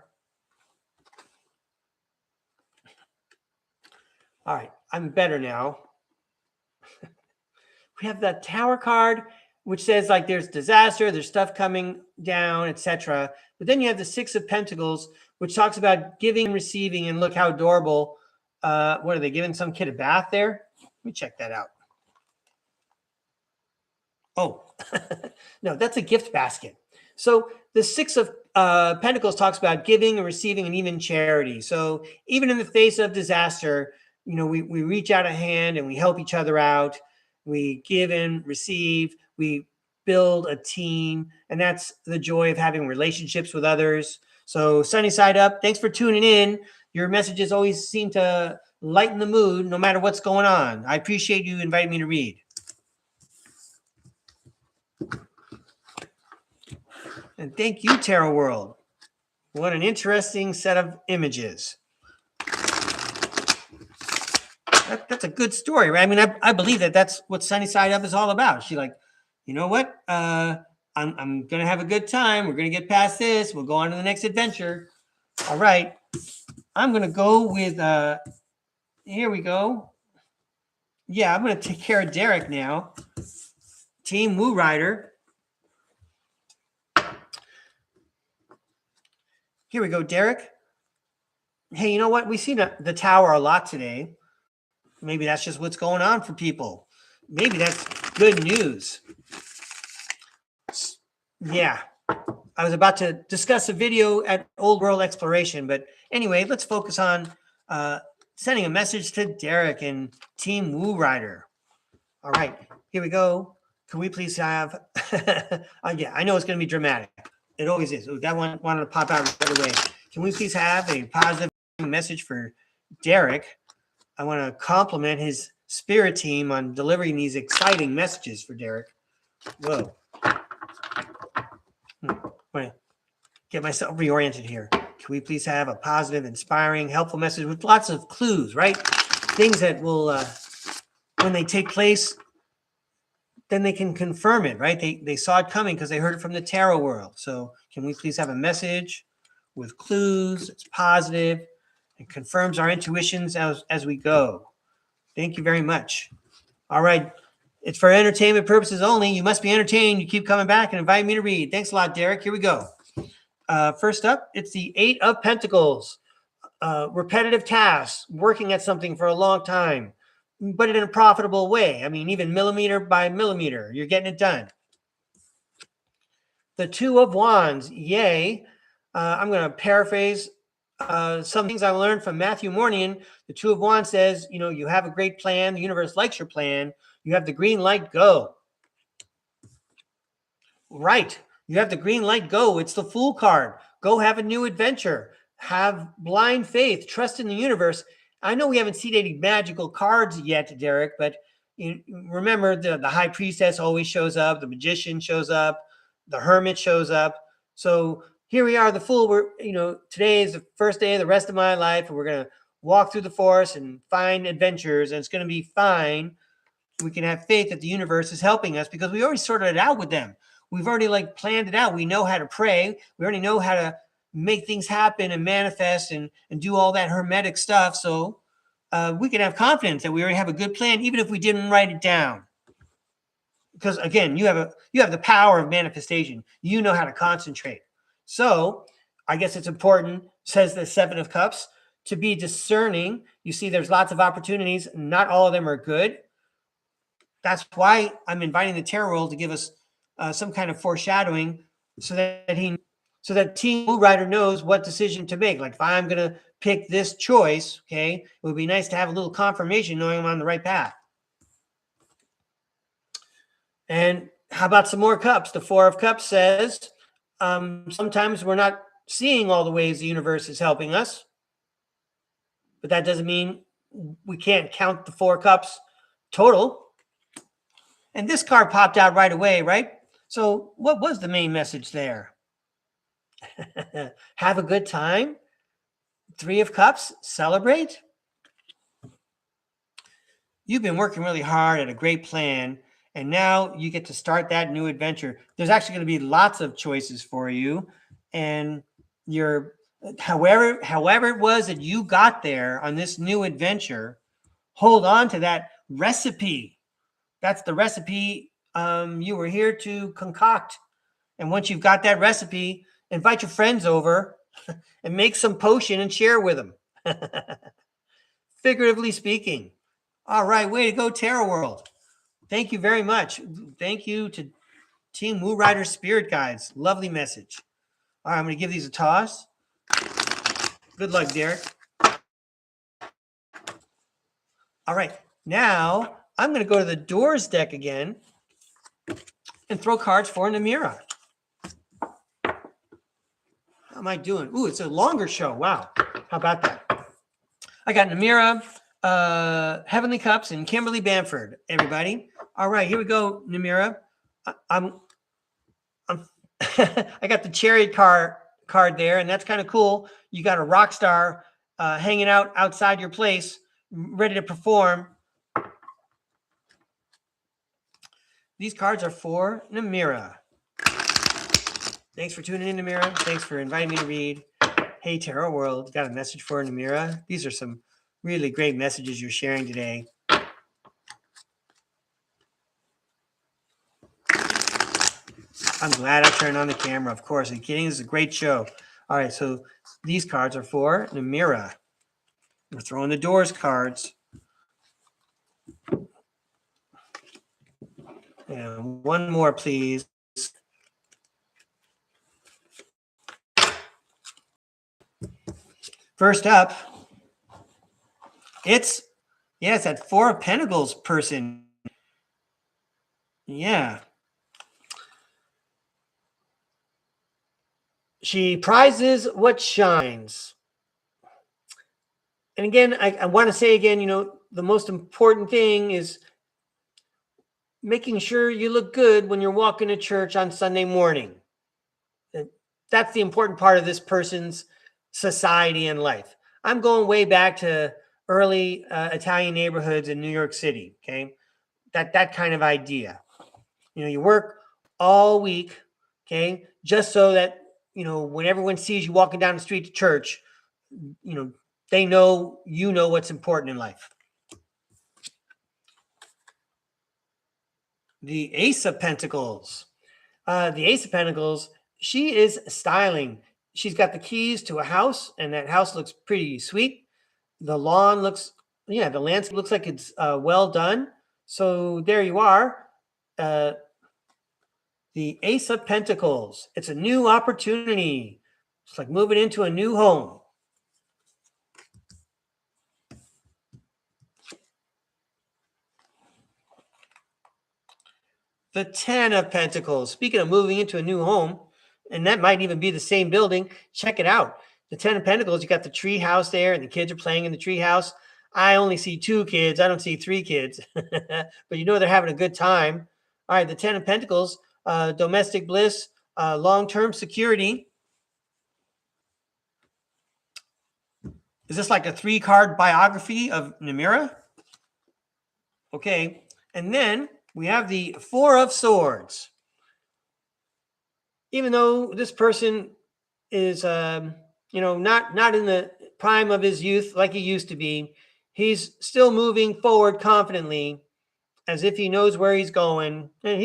All right, I'm better now. We have the Tower card, which says like there's disaster, there's stuff coming down, etc. But then you have the Six of Pentacles, which talks about giving and receiving, and look how adorable. What are they giving some kid a bath there? Let me check that out. Oh, no, that's a gift basket. So the Six of Pentacles talks about giving and receiving and even charity. So even in the face of disaster, we reach out a hand and we help each other out. We give and receive. We build a team. And that's the joy of having relationships with others. So sunny side up. Thanks for tuning in. Your messages always seem to lighten the mood no matter what's going on. I appreciate you inviting me to read. And thank you, Tarot World. What an interesting set of images. That's a good story, right? I mean, I believe that's what Sunny Side Up is all about. She's like, you know what? I'm going to have a good time. We're going to get past this. We'll go on to the next adventure. All right. I'm going to go with, here we go. Yeah, I'm going to take care of Derek now. Team Woo Rider. Here we go, Derek. Hey, you know what? We've seen the tower a lot today. Maybe that's just what's going on for people. Maybe that's good news. Yeah. I was about to discuss a video at Old World Exploration, but anyway, let's focus on sending a message to Derek and Team Woo Rider. All right, here we go. Can we please have, yeah, I know it's going to be dramatic. It always is. That one wanted to pop out right away. Can we please have a positive message for Derek? I want to compliment his spirit team on delivering these exciting messages for Derek. Whoa. Wait, get myself reoriented here. Can we please have a positive, inspiring, helpful message with lots of clues, right? Things that will, when they take place, then they can confirm it, right? They saw it coming because they heard it from the tarot world. So can we please have a message with clues? It's positive. It confirms our intuitions as we go. Thank you very much. All right. It's for entertainment purposes only. You must be entertained. You keep coming back and invite me to read. Thanks a lot, Derek. Here we go. First up, it's the Eight of Pentacles. Repetitive tasks, working at something for a long time, but in a profitable way. I mean, even millimeter by millimeter, you're getting it done. The Two of Wands, yay. I'm going to paraphrase some things I learned from Matthew Mornian. The Two of Wands says, you have a great plan. The universe likes your plan. You have the green light, go. Right. You have the green light, go. It's the Fool card. Go have a new adventure. Have blind faith. Trust in the universe. I know we haven't seen any magical cards yet, Derek, but remember the High Priestess always shows up. The Magician shows up. The Hermit shows up. So here we are, the Fool. Today is the first day of the rest of my life, and we're going to walk through the forest and find adventures, and it's going to be fine. We can have faith that the universe is helping us because we already sorted it out with them. We've already planned it out. We know how to pray. We already know how to make things happen and manifest and do all that hermetic stuff. So we can have confidence that we already have a good plan, even if we didn't write it down. Because again, you have the power of manifestation. You know how to concentrate. So I guess it's important, says the Seven of Cups, to be discerning. You see, there's lots of opportunities. Not all of them are good. That's why I'm inviting the tarot world to give us some kind of foreshadowing so that Team Woo Rider knows what decision to make. Like if I'm going to pick this choice, okay, it would be nice to have a little confirmation knowing I'm on the right path. And how about some more cups? The Four of Cups says, sometimes we're not seeing all the ways the universe is helping us, but that doesn't mean we can't count the Four Cups total. And this card popped out right away, right? So what was the main message there? Have a good time. Three of Cups, celebrate. You've been working really hard at a great plan, And now you get to start that new adventure. There's actually going to be lots of choices for you. And you're, however it was that you got there on this new adventure, hold on to that recipe. That's the recipe you were here to concoct. And once you've got that recipe, invite your friends over and make some potion and share with them. Figuratively speaking. All right, way to go, Tarot World. Thank you very much. Thank you to Team Moo Rider Spirit Guides. Lovely message. All right, I'm going to give these a toss. Good luck, Derek. All right, now I'm going to go to the Doors deck again and throw cards for Namira. How am I doing? Ooh, it's a longer show. Wow. How about that? I got Namira, Heavenly Cups, and Kimberly Bamford, everybody. All right, here we go, Namira. I got the Chariot card there, and that's kind of cool. You got a rock star hanging out outside your place, ready to perform. These cards are for Namira. Thanks for tuning in, Namira. Thanks for inviting me to read. Hey, Tarot World, got a message for Namira. These are some really great messages you're sharing today. I'm glad I turned on the camera. Of course, are you kidding? This is a great show. All right, so these cards are for Namira. We're throwing the Doors cards. And one more, please. First up, it's that Four of Pentacles person. Yeah. She prizes what shines. And again, I want to say again, the most important thing is making sure you look good when you're walking to church on Sunday morning. That's the important part of this person's society and life. I'm going way back to early Italian neighborhoods in New York City. Okay. That kind of idea. You work all week. Okay. Just so that, when everyone sees you walking down the street to church, they know, what's important in life. The Ace of Pentacles. The Ace of Pentacles, she is styling. She's got the keys to a house, and that house looks pretty sweet. The lawn looks, the landscape looks like it's well done. So there you are. The Ace of Pentacles. It's a new opportunity. It's like moving into a new home. The Ten of Pentacles. Speaking of moving into a new home, and that might even be the same building, check it out. The Ten of Pentacles, you got the tree house there, and the kids are playing in the tree house. I only see 2 kids. I don't see 3 kids. But they're having a good time. All right, the Ten of Pentacles, domestic bliss, long-term security. Is this like a 3-card biography of Namira? Okay, and then we have the Four of Swords. Even though this person is, not in the prime of his youth like he used to be, he's still moving forward confidently, as if he knows where he's going. And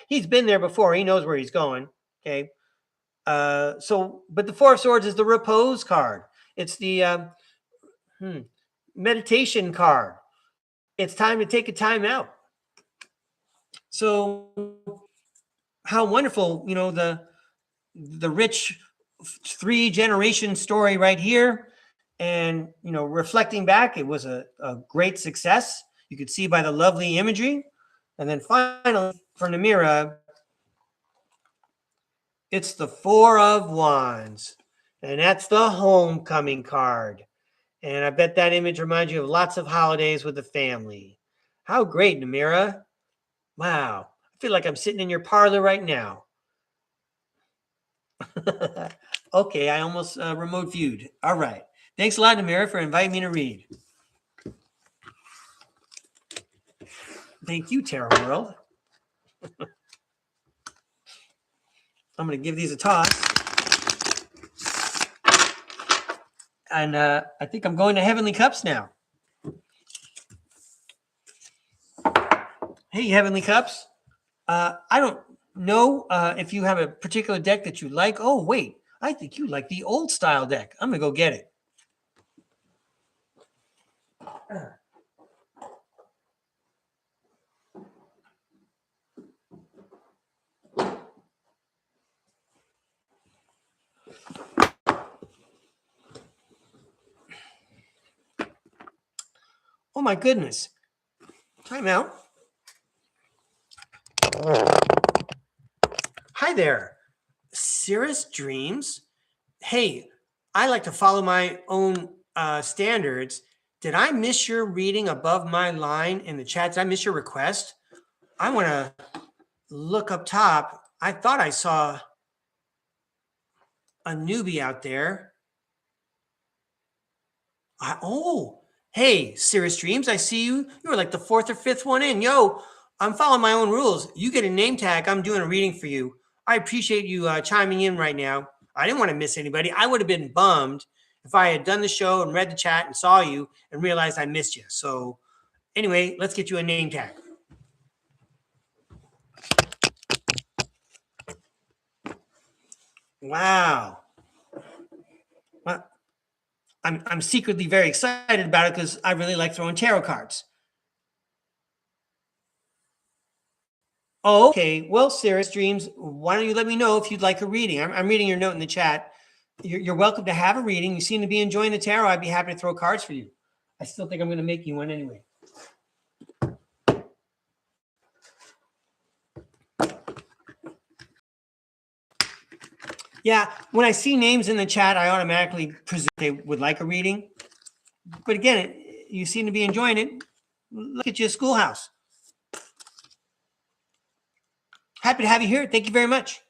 he's been there before. He knows where he's going. Okay. But the Four of Swords is the repose card. It's the meditation card. It's time to take a time out. So how wonderful, the rich 3-generation story right here. And, reflecting back, it was a great success. You could see by the lovely imagery. And then finally, for Namira, it's the Four of Wands. And that's the homecoming card. And I bet that image reminds you of lots of holidays with the family. How great, Namira. Wow. I feel like I'm sitting in your parlor right now. Okay, I almost remote viewed. All right. Thanks a lot, Namira, for inviting me to read. Thank you, Tarot World. I'm going to give these a toss. And I think I'm going to Heavenly Cups now. Hey, Heavenly Cups. I don't know if you have a particular deck that you like. Oh, wait. I think you like the old style deck. I'm going to go get it. Oh, my goodness. Time out. Hi there. Cirrus Dreams. Hey, I like to follow my own standards. Did I miss your reading above my line in the chat? Did I miss your request? I want to look up top. I thought I saw a newbie out there. Hey, Cirrus Dreams, I see you. You were like the fourth or fifth one in. Yo, I'm following my own rules. You get a name tag. I'm doing a reading for you. I appreciate you chiming in right now. I didn't want to miss anybody. I would have been bummed if I had done the show and read the chat and saw you and realized I missed you. So anyway, let's get you a name tag. Wow. Well, I'm secretly very excited about it because I really like throwing tarot cards. Oh, okay. Well, Cirrus Dreams, why don't you let me know if you'd like a reading? I'm reading your note in the chat. You're welcome to have a reading. You seem to be enjoying the tarot. I'd be happy to throw cards for you. I still think I'm going to make you one anyway. Yeah, when I see names in the chat, I automatically presume they would like a reading. But again, you seem to be enjoying it. Look at you, Schoolhouse. Happy to have you here. Thank you very much.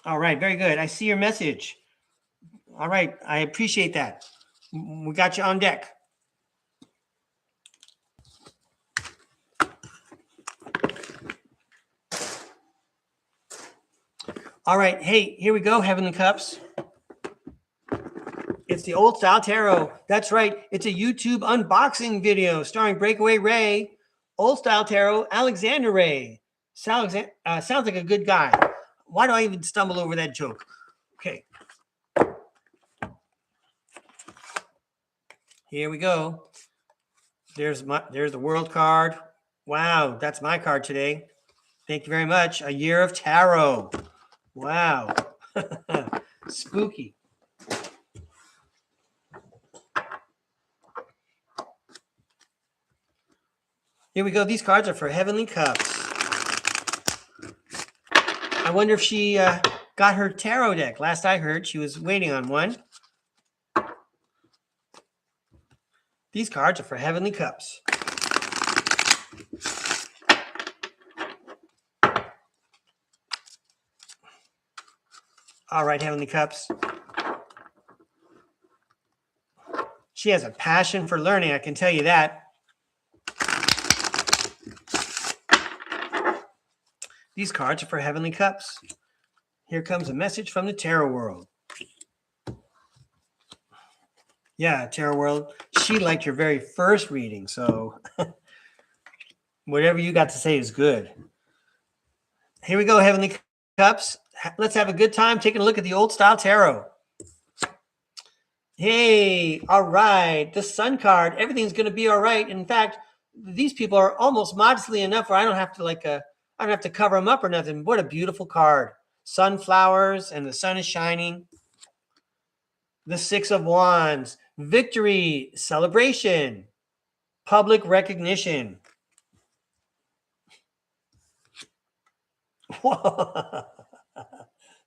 All right, very good. I see your message. All right, I appreciate that. We got you on deck. All right, hey, here we go, Heavenly Cups. It's the old style tarot. That's right. It's a YouTube unboxing video starring Breakaway Ray, old style tarot, Alexander Ray. Sounds like a good guy. Why do I even stumble over that joke? Okay. Here we go. There's the world card. Wow, that's my card today. Thank you very much. A year of tarot. Wow. Spooky. Here we go. These cards are for Heavenly Cups. I wonder if she got her tarot deck. Last I heard, she was waiting on one. These cards are for Heavenly Cups. All right, Heavenly Cups. She has a passion for learning, I can tell you that. These cards are for Heavenly Cups. Here comes a message from the tarot world. Yeah, tarot world. She liked your very first reading, so whatever you got to say is good. Here we go, Heavenly Cups. Let's have a good time taking a look at the old style tarot. Hey, all right. The Sun card. Everything's going to be all right. In fact, these people are almost modestly enough where I don't have to I don't have to cover them up or nothing. What a beautiful card. Sunflowers and the sun is shining. The Six of Wands. Victory, celebration, public recognition.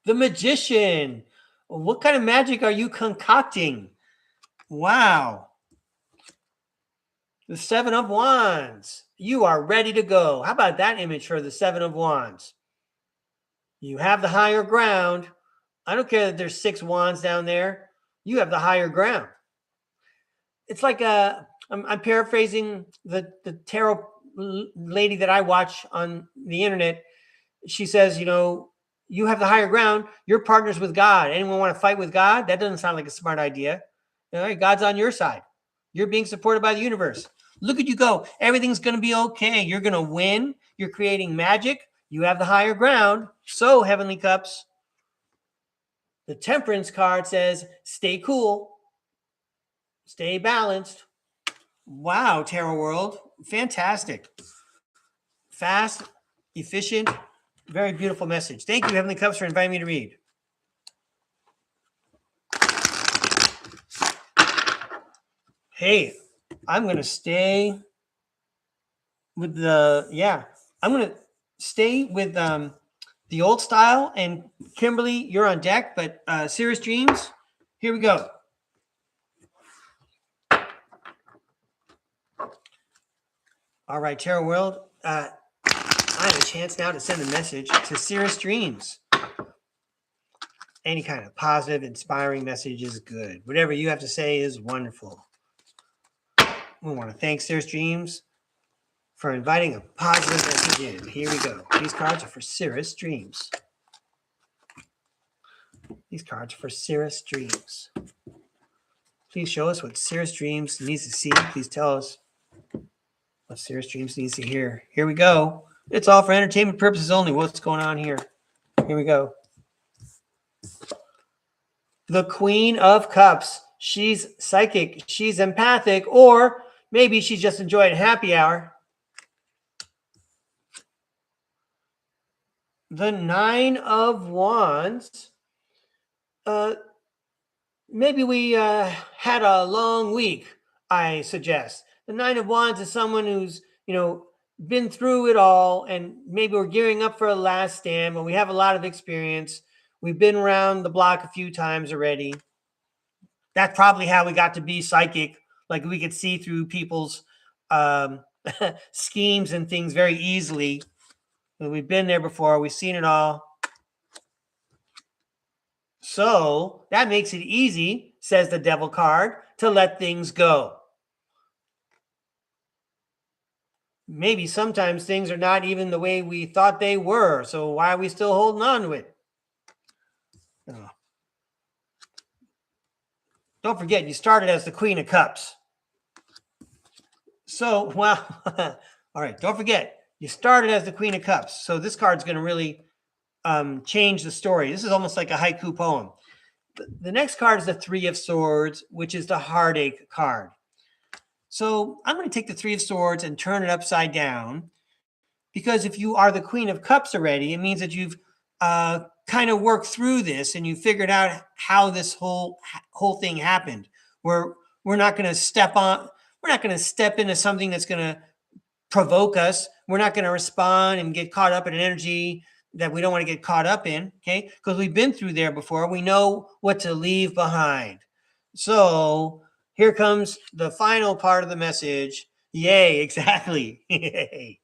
The Magician. What kind of magic are you concocting? Wow. The Seven of Wands. You are ready to go. How about that image for the Seven of Wands? You have the higher ground. I don't care that there's 6 wands down there. You have the higher ground. It's like I'm paraphrasing the tarot lady that I watch on the internet. She says, you have the higher ground. You're partners with God. Anyone want to fight with God? That doesn't sound like a smart idea. All right, God's on your side. You're being supported by the universe. Look at you go. Everything's going to be okay. You're going to win. You're creating magic. You have the higher ground. So, Heavenly Cups, the Temperance card says, stay cool. Stay balanced. Wow, Tarot World. Fantastic. Fast, efficient, very beautiful message. Thank you, Heavenly Cups, for inviting me to read. Hey, I'm going to stay with I'm going to stay with the old style. And Kimberly, you're on deck, but Cirrus Dreams, here we go. All right, Tarot World, I have a chance now to send a message to Cirrus Dreams. Any kind of positive, inspiring message is good. Whatever you have to say is wonderful. We want to thank Cirrus Dreams for inviting a positive message in. Here we go. These cards are for Cirrus Dreams. These cards are for Cirrus Dreams. Please show us what Cirrus Dreams needs to see. Please tell us what Cirrus Dreams needs to hear. Here we go. It's all for entertainment purposes only. What's going on here? Here we go. The Queen of Cups. She's psychic. She's empathic. Or maybe she's just enjoying happy hour. The Nine of Wands. Maybe we had a long week, I suggest. The Nine of Wands is someone who's, been through it all, and maybe we're gearing up for a last stand, but we have a lot of experience. We've been around the block a few times already. That's probably how we got to be psychic. Like we could see through people's schemes and things very easily. We've been there before. We've seen it all. So that makes it easy, says the Devil card, to let things go. Maybe sometimes things are not even the way we thought they were. So why are we still holding on to it? Don't forget, you started as the Queen of Cups. So, well, all right, don't forget, you started as the Queen of Cups. So this card's going to really change the story. This is almost like a haiku poem. The next card is the Three of Swords, which is the heartache card. So I'm going to take the Three of Swords and turn it upside down, because if you are the Queen of Cups already, it means that you've kind of worked through this and you figured out how this whole thing happened. We're not going to step into something that's going to provoke us. We're not going to respond and get caught up in an energy that we don't want to get caught up in, okay? Because we've been through there before. We know what to leave behind. So here comes the final part of the message. Yay, exactly. Yay.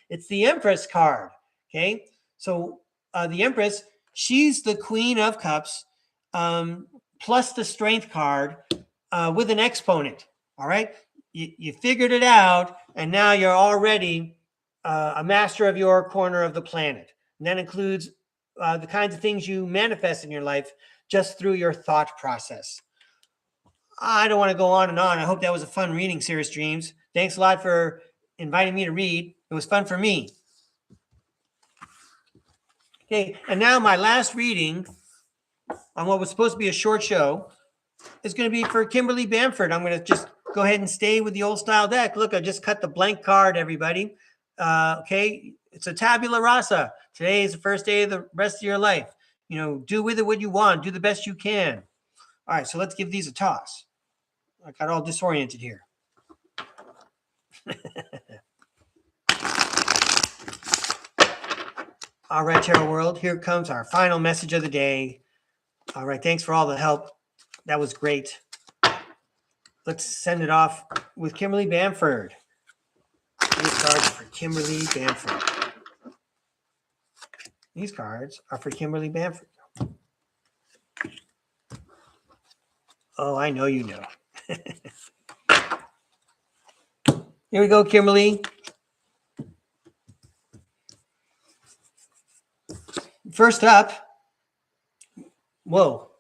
It's the Empress card, okay? So the Empress, she's the Queen of Cups, plus the Strength card with an exponent, all right? You figured it out, and now you're already a master of your corner of the planet. And that includes the kinds of things you manifest in your life just through your thought process. I don't want to go on and on. I hope that was a fun reading, Cirrus Dreams. Thanks a lot for inviting me to read. It was fun for me. Okay, and now my last reading on what was supposed to be a short show is going to be for Kimberly Bamford. I'm going to just go ahead and stay with the old style deck. Look, I just cut the blank card, everybody. Okay, it's a tabula rasa. Today is the first day of the rest of your life. Do with it what you want. Do the best you can. All right, so let's give these a toss. I got all disoriented here. All right, Tarot World, here comes our final message of the day. All right, thanks for all the help. That was great. Let's send it off with Kimberly Bamford. These cards are for Kimberly Bamford. These cards are for Kimberly Bamford. Oh, I know you know. Here we go, Kimberly. First up, whoa.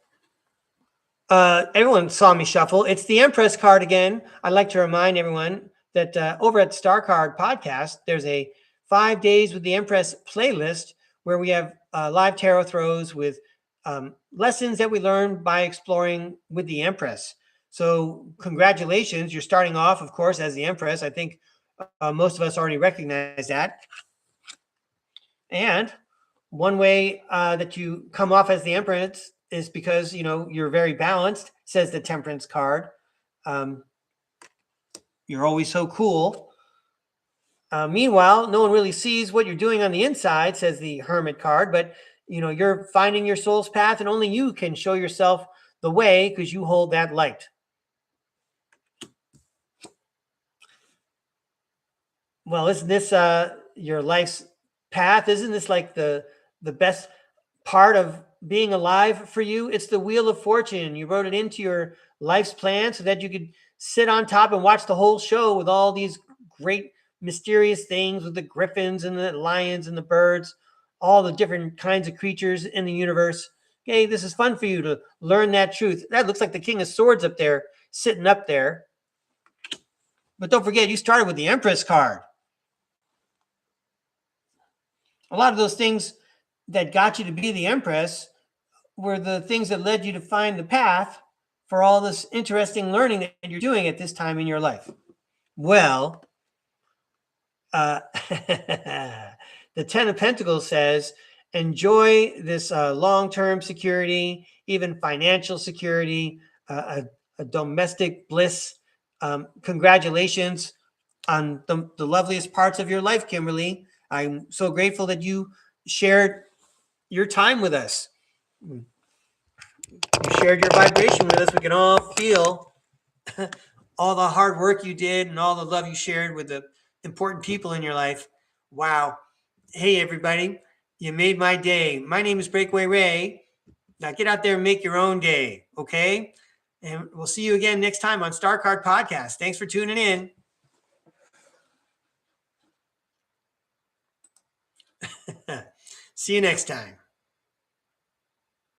Everyone saw me shuffle. It's the Empress card again. I'd like to remind everyone that over at StarCard Podcast, there's a 5 days with the Empress playlist where we have live tarot throws with lessons that we learn by exploring with the Empress. So congratulations. You're starting off, of course, as the Empress. I think most of us already recognize that. And one way that you come off as the Empress is because, you're very balanced, says the Temperance card. You're always so cool. Meanwhile, no one really sees what you're doing on the inside, says the Hermit card, but you're finding your soul's path and only you can show yourself the way because you hold that light. Well, isn't this your life's path? Isn't this like the best part of being alive for you? It's the Wheel of Fortune. You wrote it into your life's plan so that you could sit on top and watch the whole show with all these great mysterious things with the griffins and the lions and the birds, all the different kinds of creatures in the universe. Okay, this is fun for you to learn that truth. That looks like the King of Swords up there, sitting up there. But don't forget, you started with the Empress card. A lot of those things that got you to be the Empress were the things that led you to find the path for all this interesting learning that you're doing at this time in your life. Well, the 10 of Pentacles says, enjoy this long-term security, even financial security, a domestic bliss. Congratulations on the loveliest parts of your life, Kimberly. I'm so grateful that you shared your time with us. You shared your vibration with us. We can all feel all the hard work you did and all the love you shared with the important people in your life. Wow. Hey, everybody. You made my day. My name is Breakaway Ray. Now get out there and make your own day, okay? And we'll see you again next time on StarCard Podcast. Thanks for tuning in. See you next time.